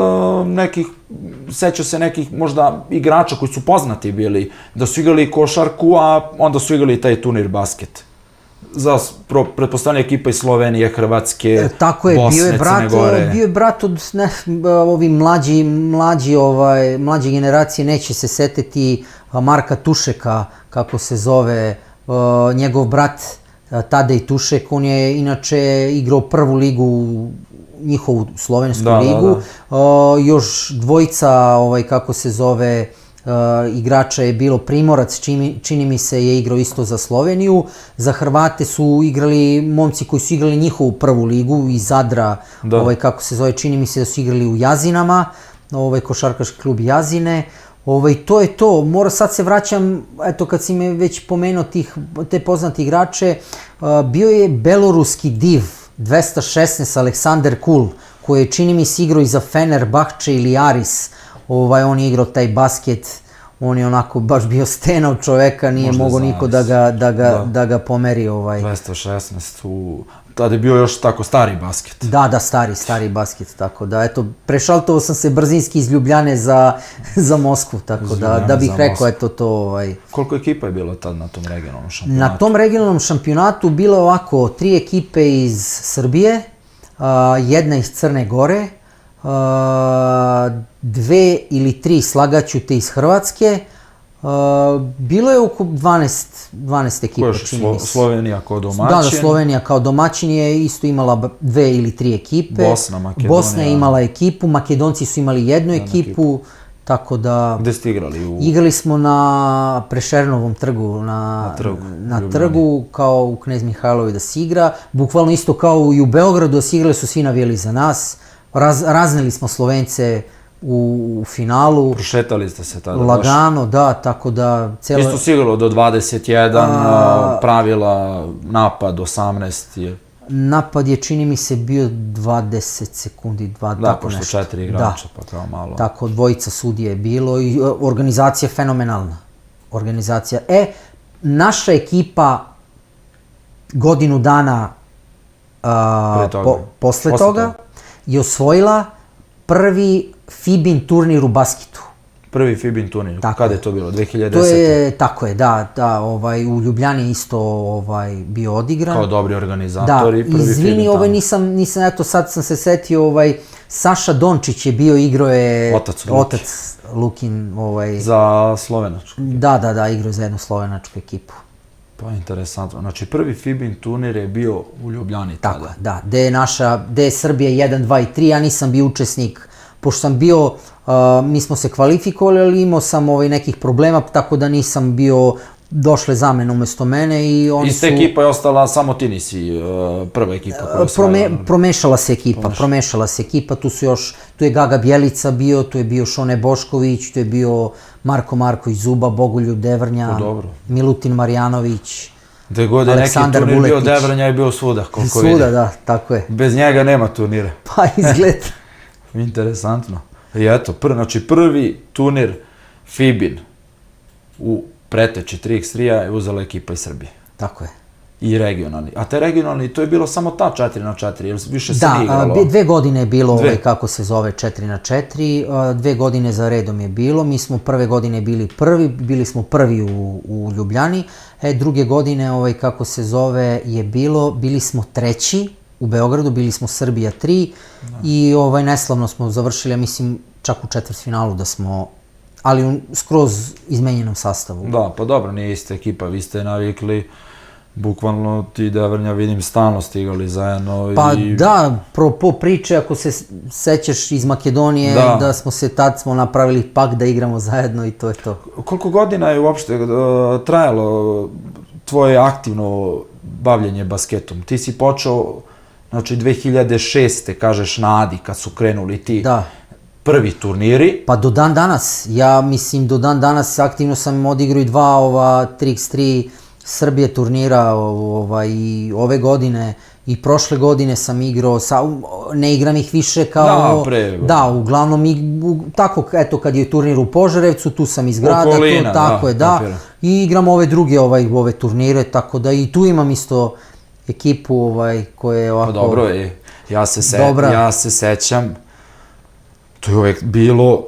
nekih, seća se nekih možda igrača koji su poznati bili, da su igrali košarku, a onda su igrali taj turnir basket? Za pretpostavljanje ekipa iz Slovenije, Hrvatske, Bosne, Crne Gore. Bio je brat od ovi mlađe generacije, neće se setiti Marka Tušeka, kako se zove, njegov brat Tadej Tušek, on je inače igrao prvu ligu, njihovu slovensku ligu. Još dvojica, kako se zove, igrača je bilo Primorac, čini mi se je igrao isto za Sloveniju. Za Hrvate su igrali momci koji su igrali njihovu prvu ligu iz Zadra, kako se zove, čini mi se da su igrali u Jazinama, košarkaški klub Jazine. To je to. Sad se vraćam, eto kad si me već pomenuo te poznate igrače, bio je beloruski div 216 Aleksandar Kul, koji je čini mi se igrao i za Fenerbahče ili Aris. On je igrao taj basket, on je onako baš bio sten od čoveka, nije mogao niko da ga pomeri. 216, tada je bio još tako stari basket. Da, stari basket, tako da, eto, prešaltovao sam se brzinski iz Ljubljane za Moskvu, tako da bih rekao, eto to. Koliko ekipa je bilo tad na tom regionalnom šampionatu? Na tom regionalnom šampionatu bilo je ovako, 3 ekipe iz Srbije, jedna iz Crne Gore, 2 ili 3, slagaću te, iz Hrvatske. Bilo je oko 12 ekipa, čini mi se. Slovenija kao domaćin? Da, Slovenija kao domaćin je isto imala 2 ili 3 ekipe. Bosna, Makedonija. Bosna je imala ekipu, Makedonci su imali jednu ekipu, tako da... Gde ste igrali? Igrali smo na Prešernovom trgu, na trgu, kao u Knez Mihajlovi da se igra. Bukvalno isto kao i u Beogradu, da se igrali su svi navijali za nas. Razneli smo Slovence u finalu. Prošetali ste se tada? Lagano, da, tako da... Isto sigurno do 21, pravila, napad 18 je... Napad je, čini mi se, bio 20 sekundi, da, pošto 4 igrača, pa kao malo. Tako, dvojica sudija je bilo i organizacija fenomenalna. Organizacija. Naša ekipa godinu dana posle toga je osvojila prvi FIBIN turnir u basketu. Prvi FIBIN turnir, kada je to bilo? 2010? Tako je, da, u Ljubljani isto bio odigran. Kao dobri organizatori, prvi FIBIN tamo. Izvini, nisam, eto sad sam se setio, Saša Dončić je bio, igrao je otac Lukin. Za slovenačku? Da, igrao je za jednu slovenačku ekipu. Pa interesantno, znači prvi FIBIN turnir je bio u Ljubljani tada. Tako, da, gde je Srbija 1, 2 i 3, ja nisam bio učesnik, pošto sam bio, mi smo se kvalifikovali, ali imao sam nekih problema, tako da nisam bio, došle zamene umesto mene i oni su... Ista ekipa je ostala, samo ti nisi prva ekipa koja je osvajala? Promešala se ekipa, tu je Gaga Bjelica bio, tu je bio Šone Bošković, tu je bio Marko Marković Zuba, Bogoljub Devrnja, Milutin Marjanović, gde god je neki turnir bio, Devrnja je bio svuda, koliko vidim. Svuda, da, tako je. Bez njega nema turnira. Pa izgleda. Interesantno. I eto, znači prvi turnir FIBIN u preteči 3x3 je uzela ekipa iz Srbije. Tako je. i regionalni. A te regionalni, to je bilo samo ta 4x4, jer više se nije igralo. Da, 2 godine je bilo, kako se zove, 4x4, 2 godine za redom je bilo, mi smo prve godine bili smo prvi u Ljubljani, druge godine, kako se zove, bili smo treći u Beogradu, bili smo Srbija 3 i neslavno smo završili, ja mislim, čak u četvrtfinalu da smo, ali u skroz izmenjenom sastavu. Da, pa dobro, nije ista ekipa, vi ste navikli, bukvalno ti Devrnja vidim stalno stigali zajedno. Pa da, po priče, ako se sećaš iz Makedonije, da tad smo napravili pak da igramo zajedno i to je to. Koliko godina je uopšte trajalo tvoje aktivno bavljenje basketom? Ti si počeo, znači 2006. kažeš na Adi, kad su krenuli ti prvi turniri. Pa do dan danas, ja mislim do dan danas aktivno sam odigrao i 2 3x3 Srbije turnira i ove godine i prošle godine sam igrao, ne igram ih više kao... Da, uglavnom, tako, eto, kad je turnir u Požarevcu, tu sam iz grada, tako je, da, i igram ove druge ove turnire, tako da i tu imam isto ekipu koja je ovako... Pa dobro, ja se sećam, to je uvek bilo...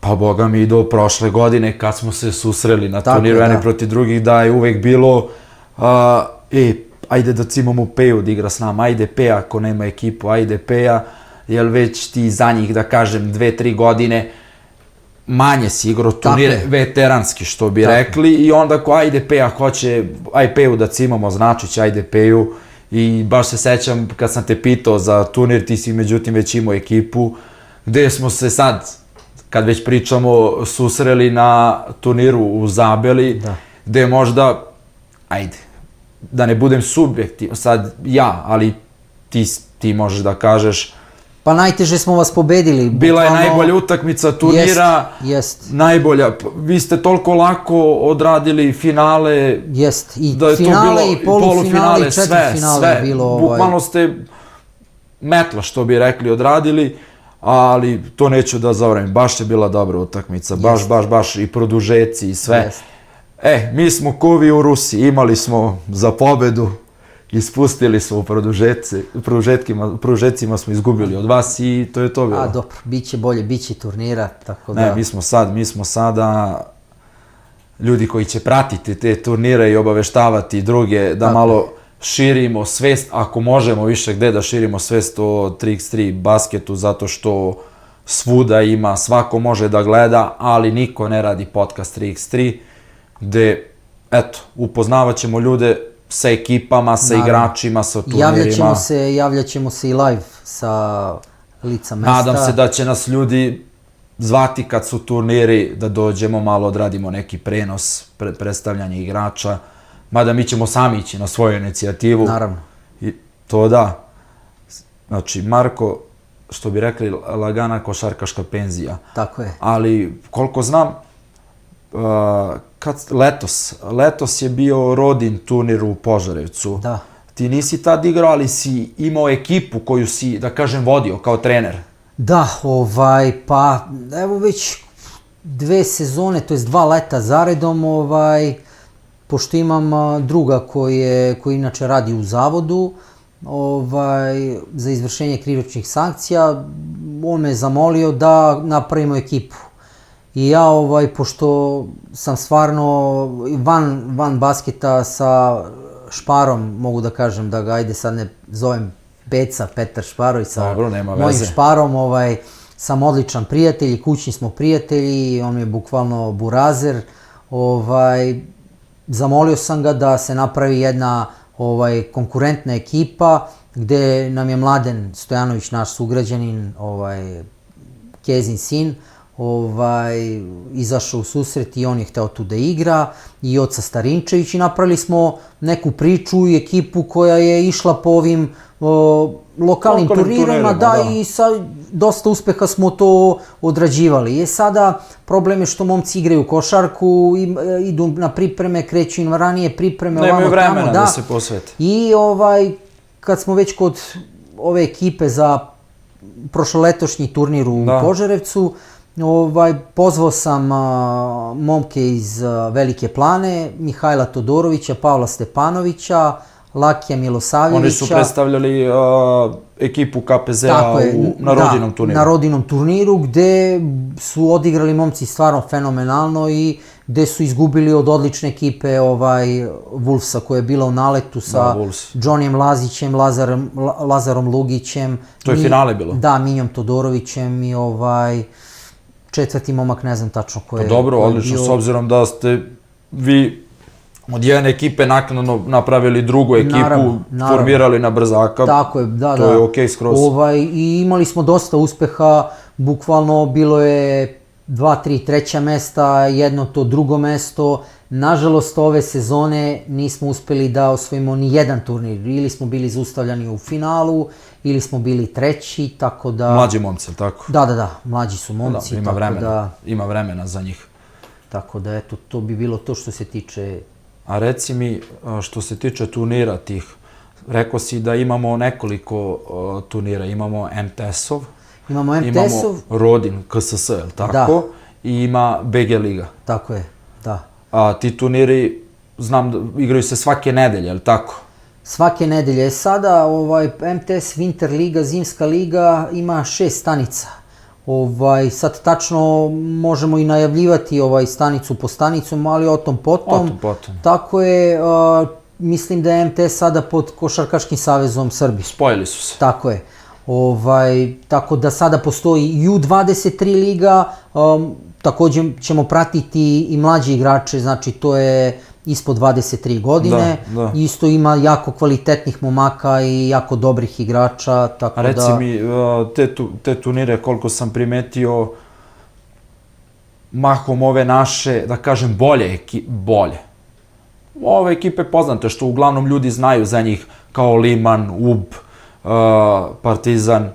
Pa boga mi i do prošle godine kad smo se susreli na turniru jedni protiv drugih, da je uvek bilo ajde da cimamo Peju da igra s nama, ajde Peja ako nema ekipu, ajde Peja, jer već ti za njih, da kažem, 2-3 godine manje si igrao turnire, veteranski što bi rekli, i onda ako ajde Peja hoće, aj Peju da cimamo, znači će ajde Peju, i baš se sećam kad sam te pitao za turnir, ti si međutim već imao ekipu, gde smo se sad, kad već pričamo, susreli na turniru u Zabeli, gde možda, ajde, da ne budem subjektivan, sad ja, ali ti možeš da kažeš... Pa najteže smo vas pobedili. Bila je najbolja utakmica turnira, najbolja, vi ste toliko lako odradili finale, i finale, i polufinale, i četvrtfinale bilo. Bukvalno ste metla, što bi rekli, odradili, ali to neću da zaboravim, baš je bila dobra utakmica, baš i produžeci i sve. Mi smo kovi u Rusiji, imali smo za pobedu, ispustili smo u produžecima smo izgubili od vas i to je to bilo. Dobro, bit će bolje, bit će turnira, tako da... Ne, mi smo sada ljudi koji će pratiti te turnire i obaveštavati druge da malo širimo svest, ako možemo više gde da širimo svest o 3x3 basketu, zato što svuda ima, svako može da gleda, ali niko ne radi podcast 3x3, gde, eto, upoznavat ćemo ljude sa ekipama, sa igračima, sa turnirima. Javljat ćemo se i live sa lica mesta. Nadam se da će nas ljudi zvati kad su turniri, da dođemo malo, odradimo neki prenos, predstavljanje igrača. Mada mi ćemo sami ići na svoju inicijativu. Naravno. I to da. Znači, Marko, što bi rekli, lagana košarkaška penzija. Tako je. Ali, koliko znam, letos je bio Rodin turnir u Požarevcu. Da. Ti nisi tad igrao, ali si imao ekipu koju si, da kažem, vodio kao trener. Da, pa evo već 2 sezone, to je 2 leta zaredom, pošto imam druga koji inače radi u zavodu za izvršenje krivičnih sankcija, on me zamolio da napravimo ekipu. I ja, pošto sam stvarno van basketa sa Šparom, mogu da kažem da ga, ajde sad ne zovem Petar Šparoj, sa mojim Šparom, sam odličan prijatelj, kućni smo prijatelji, on je bukvalno burazer, zamolio sam ga da se napravi jedna konkurentna ekipa gde nam je Mladen Stojanović, naš sugrađanin, Kezin sin, izašao u susret i on je hteo tu da igra, i Oca Starinčević, i napravili smo neku priču i ekipu koja je išla po ovim lokalnim turnirima, i sa dosta uspeha smo to odrađivali. Sada problem je što momci igraju košarku, idu na pripreme, kreću im ranije pripreme, nemaju vremena da se posvete. I kad smo već kod ove ekipe za prošloletošnji turnir u Požarevcu, Pozvao sam momke iz Velike Plane, Mihajla Todorovića, Pavla Stepanovića, Lakija Milosavljevića. Oni su predstavljali ekipu KPZ-a na rodinom turniru. Na rodinom turniru gde su odigrali momci stvarno fenomenalno i gde su izgubili od odlične ekipe Wolvesa koja je bila u naletu sa Johnnyjem Lazićem, Lazarom Lugićem. To je finale bilo? Da, Minjom Todorovićem i četvrti momak, ne znam tačno ko je. Dobro, odlično, s obzirom da ste vi od jedne ekipe naknadno napravili drugu ekipu, formirali na brzaka. Tako je, da. To je okej skroz. I imali smo dosta uspeha, bukvalno bilo je 2-3 treća mesta, jedno to drugo mesto. Nažalost, ove sezone nismo uspeli da osvojimo ni jedan turnir. Ili smo bili zaustavljani u finalu, ili smo bili treći, tako da... Mlađi momci, tako? Da, mlađi su momci. Ima vremena za njih. Tako da, eto, to bi bilo to što se tiče... A reci mi, što se tiče turnira tih, rekao si da imamo nekoliko turnira, imamo MTS-ov, imamo Rodin, KSS, je li tako? I ima BG Liga. Tako je, da. A ti turniri, znam da igraju se svake nedelje, je li tako? Svake nedelje. Sada MTS Winter Liga, Zimska liga ima 6 stanica. Sad tačno možemo i najavljivati stanicu po stanicom, ali o tom potom. Tako je, mislim da je MTS sada pod Košarkaškim savezom Srbije. Spojili su se. Tako je. Tako da sada postoji i U23 liga, također ćemo pratiti i mlađi igrače, znači to je ispod 23 godine. Isto ima jako kvalitetnih momaka i jako dobrih igrača, tako da... Reci mi, te turnire, koliko sam primetio, mahom ove naše, da kažem, bolje. Ove ekipe poznate, što uglavnom ljudi znaju za njih, kao Liman, UB, Partizan,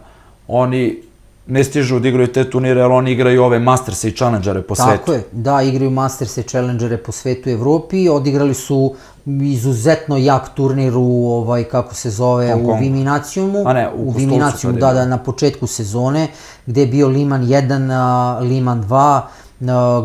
oni ne stižu da igraju te turnire, ali oni igraju ove Masterse i Challengere po svetu. Tako je, da, igraju Masterse i Challengere po svetu i Evropi. Odigrali su izuzetno jak turnir u, kako se zove, u Viminacijumu. A ne, u Kostolcu. Da, na početku sezone, gde je bio Liman 1, Liman 2,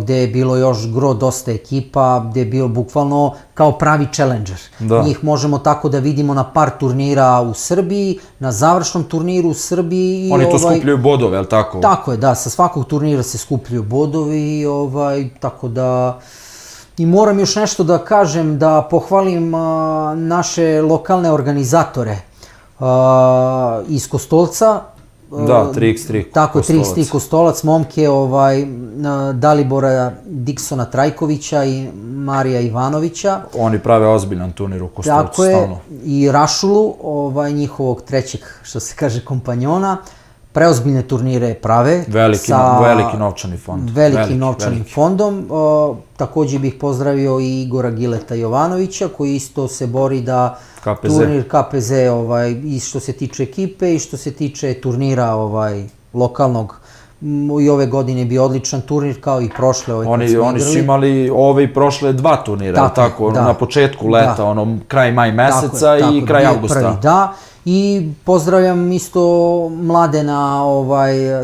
gde je bilo još dosta ekipa, gde je bio bukvalno kao pravi challenger. Njih možemo tako da vidimo na par turnira u Srbiji, na završnom turniru u Srbiji. Oni tu skupljaju bodove, je li tako? Tako je, da, sa svakog turnira se skupljaju bodovi, tako da... I moram još nešto da kažem, da pohvalim naše lokalne organizatore iz Kostolca. Da, 3x3 Kostolac. Tako, 3x3 Kostolac, momke Dalibora Diksona Trajkovića i Marija Ivanovića. Oni prave ozbiljan turnir u Kostolcu, tako je, i Rašulu, njihovog trećeg, što se kaže, kompanjona. Preozbiljne turnire prave. Veliki novčani fond. Velikim novčanim fondom. Također bih pozdravio i Igora Gileta Jovanovića, koji isto se bori da turnir KPZ, i što se tiče ekipe i što se tiče turnira lokalnog, i ove godine je bio odličan turnir, kao i prošle. Oni su imali ove i prošle 2 turnira, tako, na početku leta, kraj maj meseca i kraj avgusta. Da. I pozdravljam isto Mladena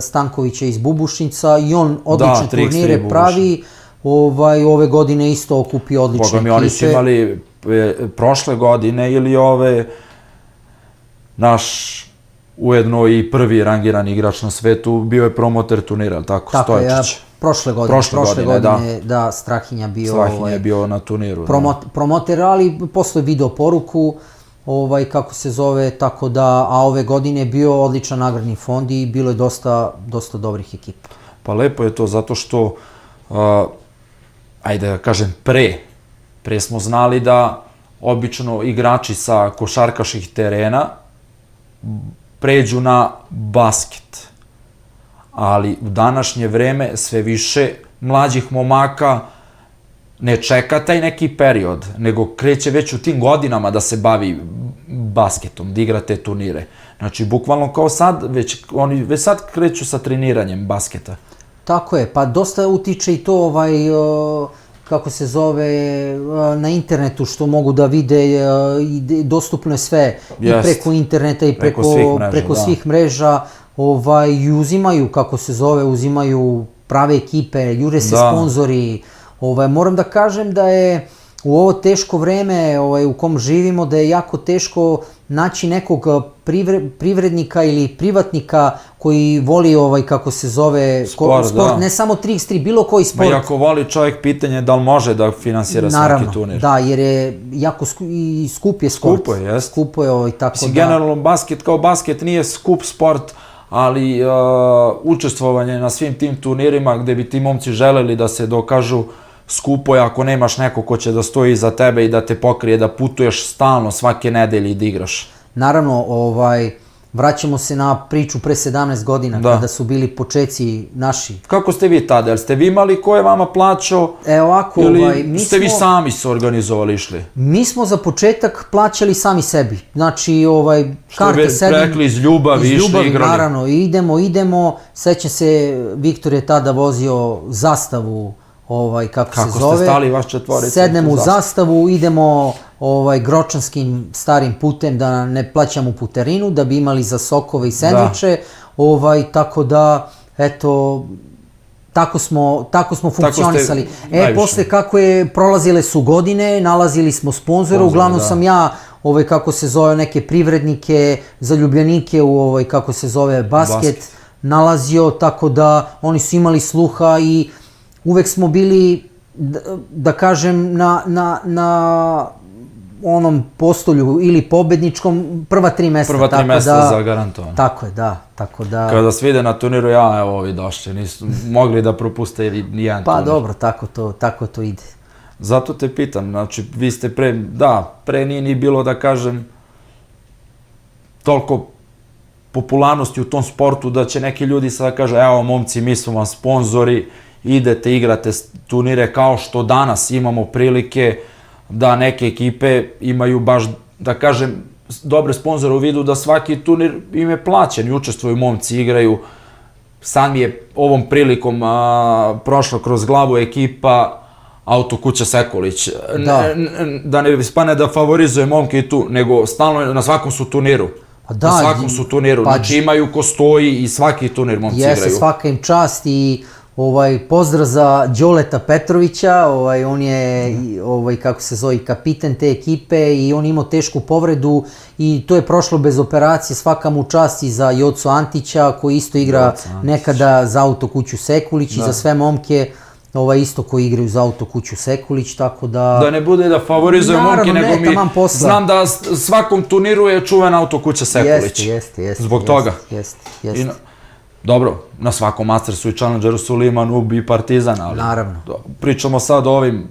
Stankovića iz Bubušnica, i on odlične turnire pravi. Ove godine isto okupio odlične ekipe. Oni su imali prošle godine ili naš ujedno i prvi rangirani igrač na svetu bio je promoter turnira, tako, Stojčić. Prošle godine, da, Strahinja bio na turniru. Promoter, ali posle video poruku, kako se zove, tako da, a ove godine je bio odličan nagradni fond i bilo je dosta dobrih ekipa. Pa lepo je to, zato što, ajde da kažem, pre smo znali da obično igrači sa košarkaških terena pređu na basket. Ali u današnje vreme sve više mlađih momaka ne čeka taj neki period, nego kreće već u tim godinama da se bavi basketom, da igra te turnire. Znači, bukvalno kao sad, oni već sad kreću sa treniranjem basketa. Tako je, pa dosta utiče i to, kako se zove, na internetu, što mogu da vide, dostupno je sve, i preko interneta i preko svih mreža, i uzimaju, kako se zove, uzimaju prave ekipe, jure se Da. sponzori. Moram da kažem da je u ovo teško vreme u kom živimo, da je jako teško naći nekog privrednika ili privatnika koji voli kako se zove Sport, da. ne samo 3x3, bilo koji sport. Ma i ako voli čovjek, pitanje je da li može da finansira svaki turnir. Da, jer je jako i skup je sport. Skupo je, jest. Skupo je tako Mislim, da... generalno basket kao basket nije skup sport, ali učestvovanje na svim tim turnirima gde bi ti momci želeli da se dokažu, skupo je ako nemaš neko ko će da stoji iza tebe i da te pokrije, da putuješ stalno svake nedelje i da igraš. Naravno, vraćamo se na priču pre 17 godina, kada su bili počeci naši. Kako ste vi tada? Jel ste vi imali ko je vama plaćao? Ovako, ili ste vi sami se organizovali išli? Mi smo za početak plaćali sami sebi. Znači, karte sedem... Što bi rekli, iz ljubavi išli igrali. Naravno, idemo. Sećam se, Viktor je tada vozio zastavu, kako se zove. Ste stali vaš četvorica? Sednemo u zastavu, idemo Gročanskim starim putem da ne plaćamo putarinu, da bi imali za sokove i sendviče, tako da, eto, tako smo funkcionisali. Posle kako je, prolazile su godine, nalazili smo sponzora, uglavnom sam ja, kako se zove, neke privrednike, zaljubljenike u, kako se zove, basket, nalazio, tako da oni su imali sluha i uvek smo bili, da kažem, na onom postolju ili pobedničkom prva 3 mesta. Prva 3 mesta zagarantovano. Tako je, da. Kada se vide na turniru, evo ovi došli, nisu mogli da propuste nijedan turnir. Pa dobro, tako to ide. Zato te pitam, znači vi ste pre nije ni bilo, da kažem, toliko popularnosti u tom sportu da će neki ljudi sada kažu, evo momci, mi smo vam sponzori, idete, igrate turnire, kao što danas imamo prilike da neke ekipe imaju baš, da kažem, dobre sponzore u vidu da svaki turnir im je plaćen i učestvuju momci, igraju. Sad mi je ovom prilikom prošla kroz glavu ekipa Autokuća Sekulić. Da ne spane da favorizuje momke i tu, nego stalno na svakom su turniru. Na svakom su turniru, znači imaju ko stoji i svaki turnir momci igraju. Jeste, svaka im čast i pozdrav za Đoleta Petrovića, on je, kako se zove, kapiten te ekipe i on imao tešku povredu i to je prošlo bez operacije, svaka mu čast i za Jocu Antića koji isto igra nekada za Autokuću Sekulić i za sve momke isto koji igraju za Autokuću Sekulić, tako da... Da ne bude da favorizuje momke, nego mi znam da svakom turniru je čuvena Autokuća Sekulić. Jeste. Zbog toga. Jeste. Dobro, na svakom Mastersu i Challengeru su Liman, Ubi i Partizan, ali... Naravno. Pričamo sad o ovim,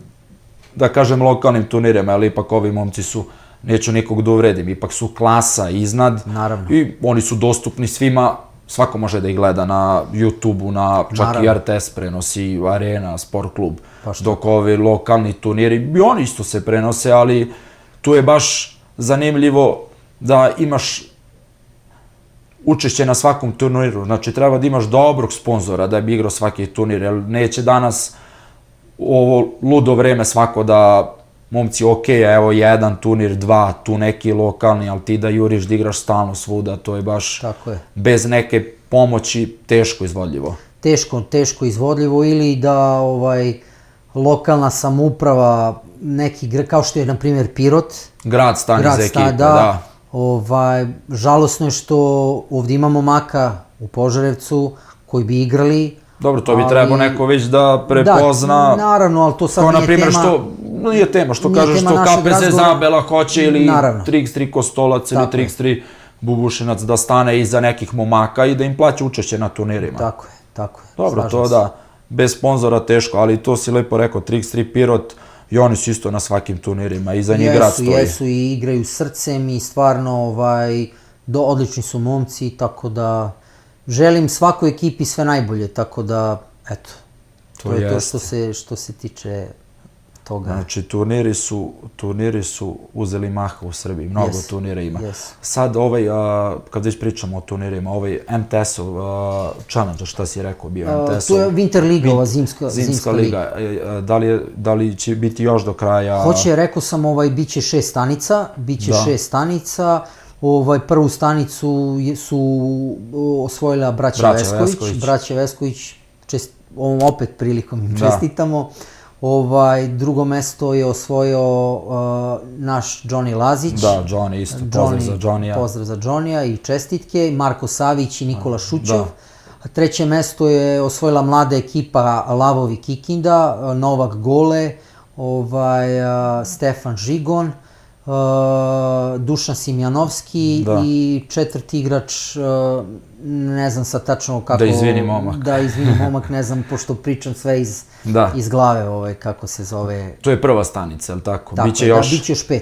da kažem, lokalnim turnirima, ali ipak ovi momci su, neću nikog da uvredim, ipak su klasa iznad. Naravno. I oni su dostupni svima, svako može da ih gleda na YouTube-u, čak i RTS prenosi, Arena, Sport klub, dok ovi lokalni turniri, i oni isto se prenose, ali tu je baš zanimljivo da imaš učešće na svakom turniru, znači treba da imaš dobrog sponzora da bi igrao svaki turnir, jer neće danas u ovo ludo vreme svako da momci, ok, evo jedan turnir, dva, tu neki lokalni, ali ti da juriš, da igraš stalno svuda, to je baš bez neke pomoći teško izvodljivo. Teško izvodljivo ili da lokalna samouprava, neki, kao što je na primjer Pirot. Grad stani za ekipe, da. Žalosno je što ovdje imamo momaka u Požarevcu koji bi igrali. Dobro, to bi trebao neko već da prepozna. Da, naravno, ali to sad nije tema. Nije tema, što kažeš što KPZ Zabela hoće ili 3x3 Kostolac ili 3x3 Bubušinac da stane iza nekih momaka i da im plaća učešće na turnirima. Tako je. Dobro, to da, bez sponzora teško, ali to si lepo rekao, 3x3 Pirot, i oni su isto na svakim turnirima, iza njih grad stoji. Jesu i igraju srcem i stvarno odlični su momci, tako da želim svakoj ekipi sve najbolje, tako da, eto, to je to što se tiče toga. Znači, turniri su uzeli maha u Srbiji, mnogo turnira ima. Sad, kad već pričamo o turnirima, MTS-ov Challenger, šta si rekao bio MTS-ov? To je Winter Liga, ova zimska liga. Da li će biti još do kraja? Hoće, rekao sam, bit će 6 stanica, prvu stanicu su osvojila braća Vesković, ovom opet prilikom im čestitamo. Drugo mesto je osvojio naš Johnny Lazić. Da, Johnny isto, pozdrav za Johnny-a. Pozdrav za Johnny-a i čestitke. Marko Savić i Nikola Šućev. Treće mesto je osvojila mlada ekipa Lavovi Kikinda, Novak Gole, Stefan Žigon, Dušan Simjanovski i četvrti igrač, ne znam sad tačno kako... Da izvini momak. Da izvini momak, ne znam, pošto pričam sve iz glave, kako se zove... To je prva stanica, je li tako? Biće još 5.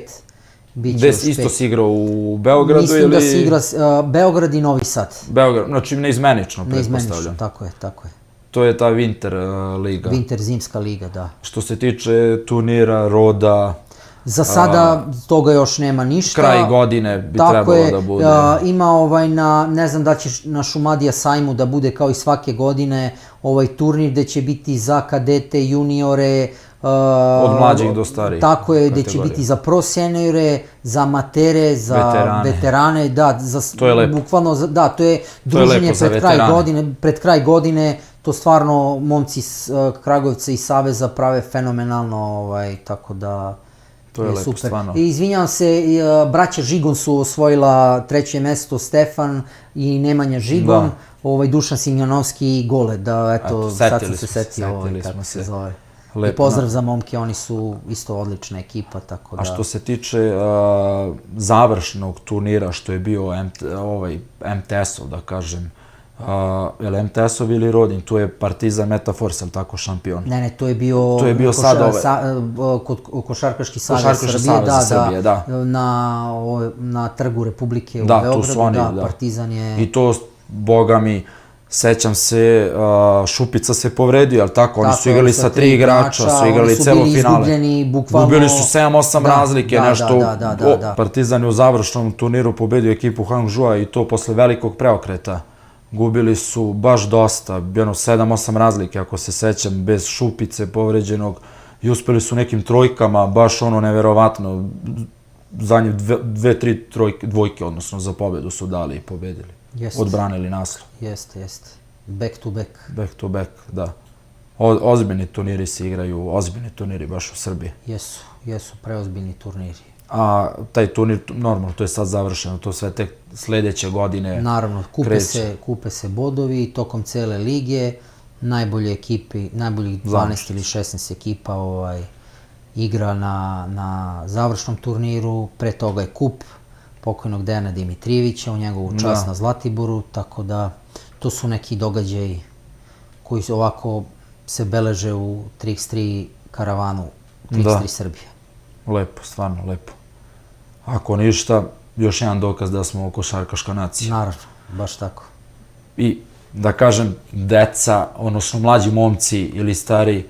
Gde isto si igrao u Beogradu ili... Mislim da si igra Beograd i Novi Sad. Beograd, znači neizmenično, pretpostavljam. Neizmenično, tako je. To je ta Winter liga. Winter zimska liga, da. Što se tiče turnira, roda... Za sada toga još nema ništa. Kraj godine bi trebalo da bude. Ima ne znam da će na Šumadija sajmu da bude kao i svake godine turnir gde će biti za kadete, juniore, od mlađih do starijih. Tako je, gde će biti za pro seniore, za amatere, za veterane, da, to je lepo. Bukvalno, da, to je druženje pred kraj godine, to stvarno momci iz Kragujevca i Saveza prave fenomenalno, tako da to je lepo, stvarno. Izvinjavam se, braća Žigon su osvojila treće mesto, Stefan i Nemanja Žigon, Dušan Simjanovski i Gole, da, eto, sad sam se setio kako se zove. I pozdrav za momke, oni su isto odlična ekipa, tako da... A što se tiče završnog turnira, što je bio MTS-ov, da kažem, je li MTS-ov ili Rodin, tu je Partizan Metafors, je li tako, šampion? Ne, to je bio Košarkaški savez Srbije, na Trgu Republike u Beogradu, Partizan je... I to, boga mi, sećam se, Šupica se povredio, je li tako? Oni su igrali sa 3 igrača, su igrali celo finale. Oni su bili izgubljeni, bukvalno... Gubili su 7-8 razlike, nešto. Partizan je u završnom turniru pobedio ekipu Hangžua i to posle velikog preokreta. Gubili su baš dosta, 7-8 razlike, ako se sećam, bez Šupice povređenog i uspeli su nekim trojkama, baš neverovatno, zadnje 2-3 dvojke, odnosno za pobedu su dali i pobedili. Odbranili naslov. Jeste. Back to back. Back to back, da. Ozbiljni turniri se igraju, ozbiljni turniri baš u Srbiji. Jesu preozbiljni turniri. A taj turnir, normalno, to je sad završeno, to sve tek sledeće godine. Naravno, kupe se bodovi tokom cele lige, najbolje ekipi, najboljih 12 ili 16 ekipa igra na završnom turniru, pre toga je kup pokojnog Dejana Dimitrijevića u njegovu čast na Zlatiboru, tako da to su neki događaji koji ovako se beleže u 3x3 karavanu 3x3 Srbije. Lepo, stvarno lepo. Ako ništa, još jedan dokaz da smo košarkaška nacija. Naravno, baš tako. I da kažem, deca, odnosno mlađi momci ili stari,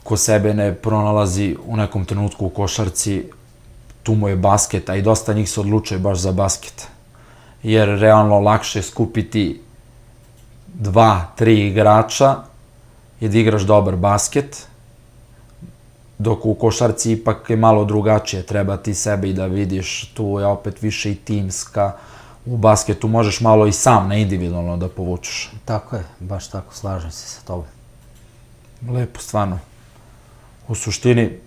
ko sebe ne pronalazi u nekom trenutku u košarci, tu mu je basket, a i dosta njih se odlučuje baš za basket. Jer realno lakše je skupiti 2-3 igrača i da igraš dobar basket, dok u košarci ipak je malo drugačije, treba ti sebe i da vidiš, tu je opet više i timska, u basketu možeš malo i sam, ne individualno da povučeš. Tako je, baš tako, slažem se sa tobom. Lepo, stvarno. U suštini,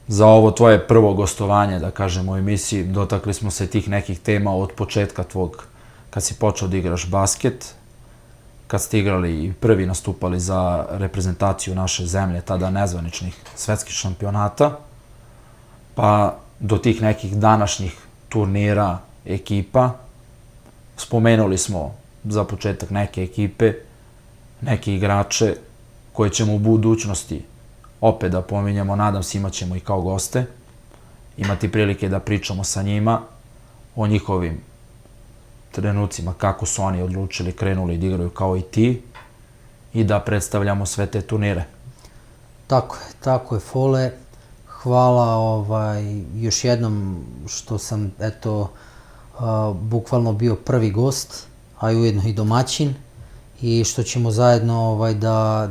za ovo tvoje prvo gostovanje, da kažem, u emisiji, dotakli smo se tih nekih tema od početka tvog, kad si počeo da igraš basket, kad ste igrali i prvi nastupali za reprezentaciju naše zemlje, tada nezvaničnih svetskih šampionata, pa do tih nekih današnjih turnira, ekipa. Spomenuli smo za početak neke ekipe, neke igrače koje ćemo u budućnosti opet da pominjamo, nadam se imat ćemo i kao goste, imati prilike da pričamo sa njima o njihovim trenucima, kako su oni odlučili, krenuli da igraju kao i ti i da predstavljamo sve te turnire. Tako je, Fole. Hvala još jednom što sam, bukvalno bio prvi gost, a i ujedno i domaćin, i što ćemo zajedno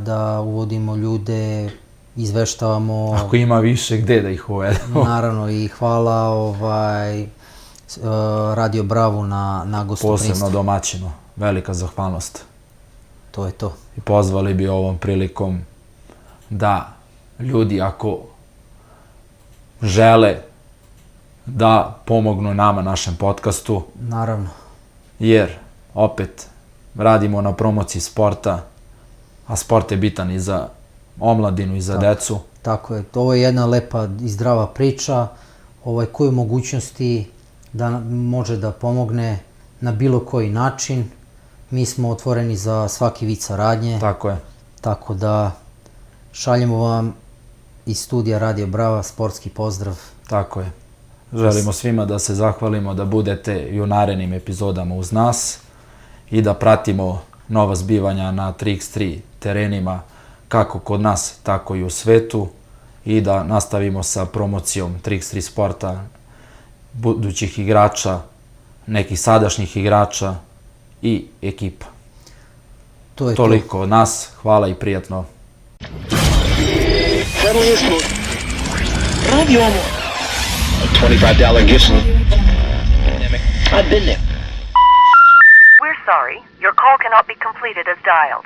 da uvodimo ljude, izveštavamo... Ako ima više, gde da ih uvedemo? Naravno, i hvala Radio Bravu na gostoprinstvu. Posebno domaćinu, velika zahvalnost. to je to. I pozvali bi ovom prilikom da ljudi ako žele da pomognu nama, našem podcastu, Naravno. jer opet radimo na promociji sporta, a sport je bitan i za omladinu i za decu. Tako je, ovo je jedna lepa i zdrava priča, koju mogućnosti da može da pomogne na bilo koji način. Mi smo otvoreni za svaki vid saradnje, Tako je. tako da šaljemo vam iz studija Radio Brava sportski pozdrav. Tako je. Želimo svima da se zahvalimo da budete i u narednim epizodama uz nas i da pratimo nova zbivanja na 3x3 terenima kako kod nas, tako i u svetu i da nastavimo sa promocijom 3x3 sporta, budućih igrača, nekih sadašnjih igrača i ekipa. To je Toliko od nas, hvala i prijatno. Friendly is good. Radio Amor. A $25 gift. I've been there. We're sorry. Your call cannot be completed as dialed.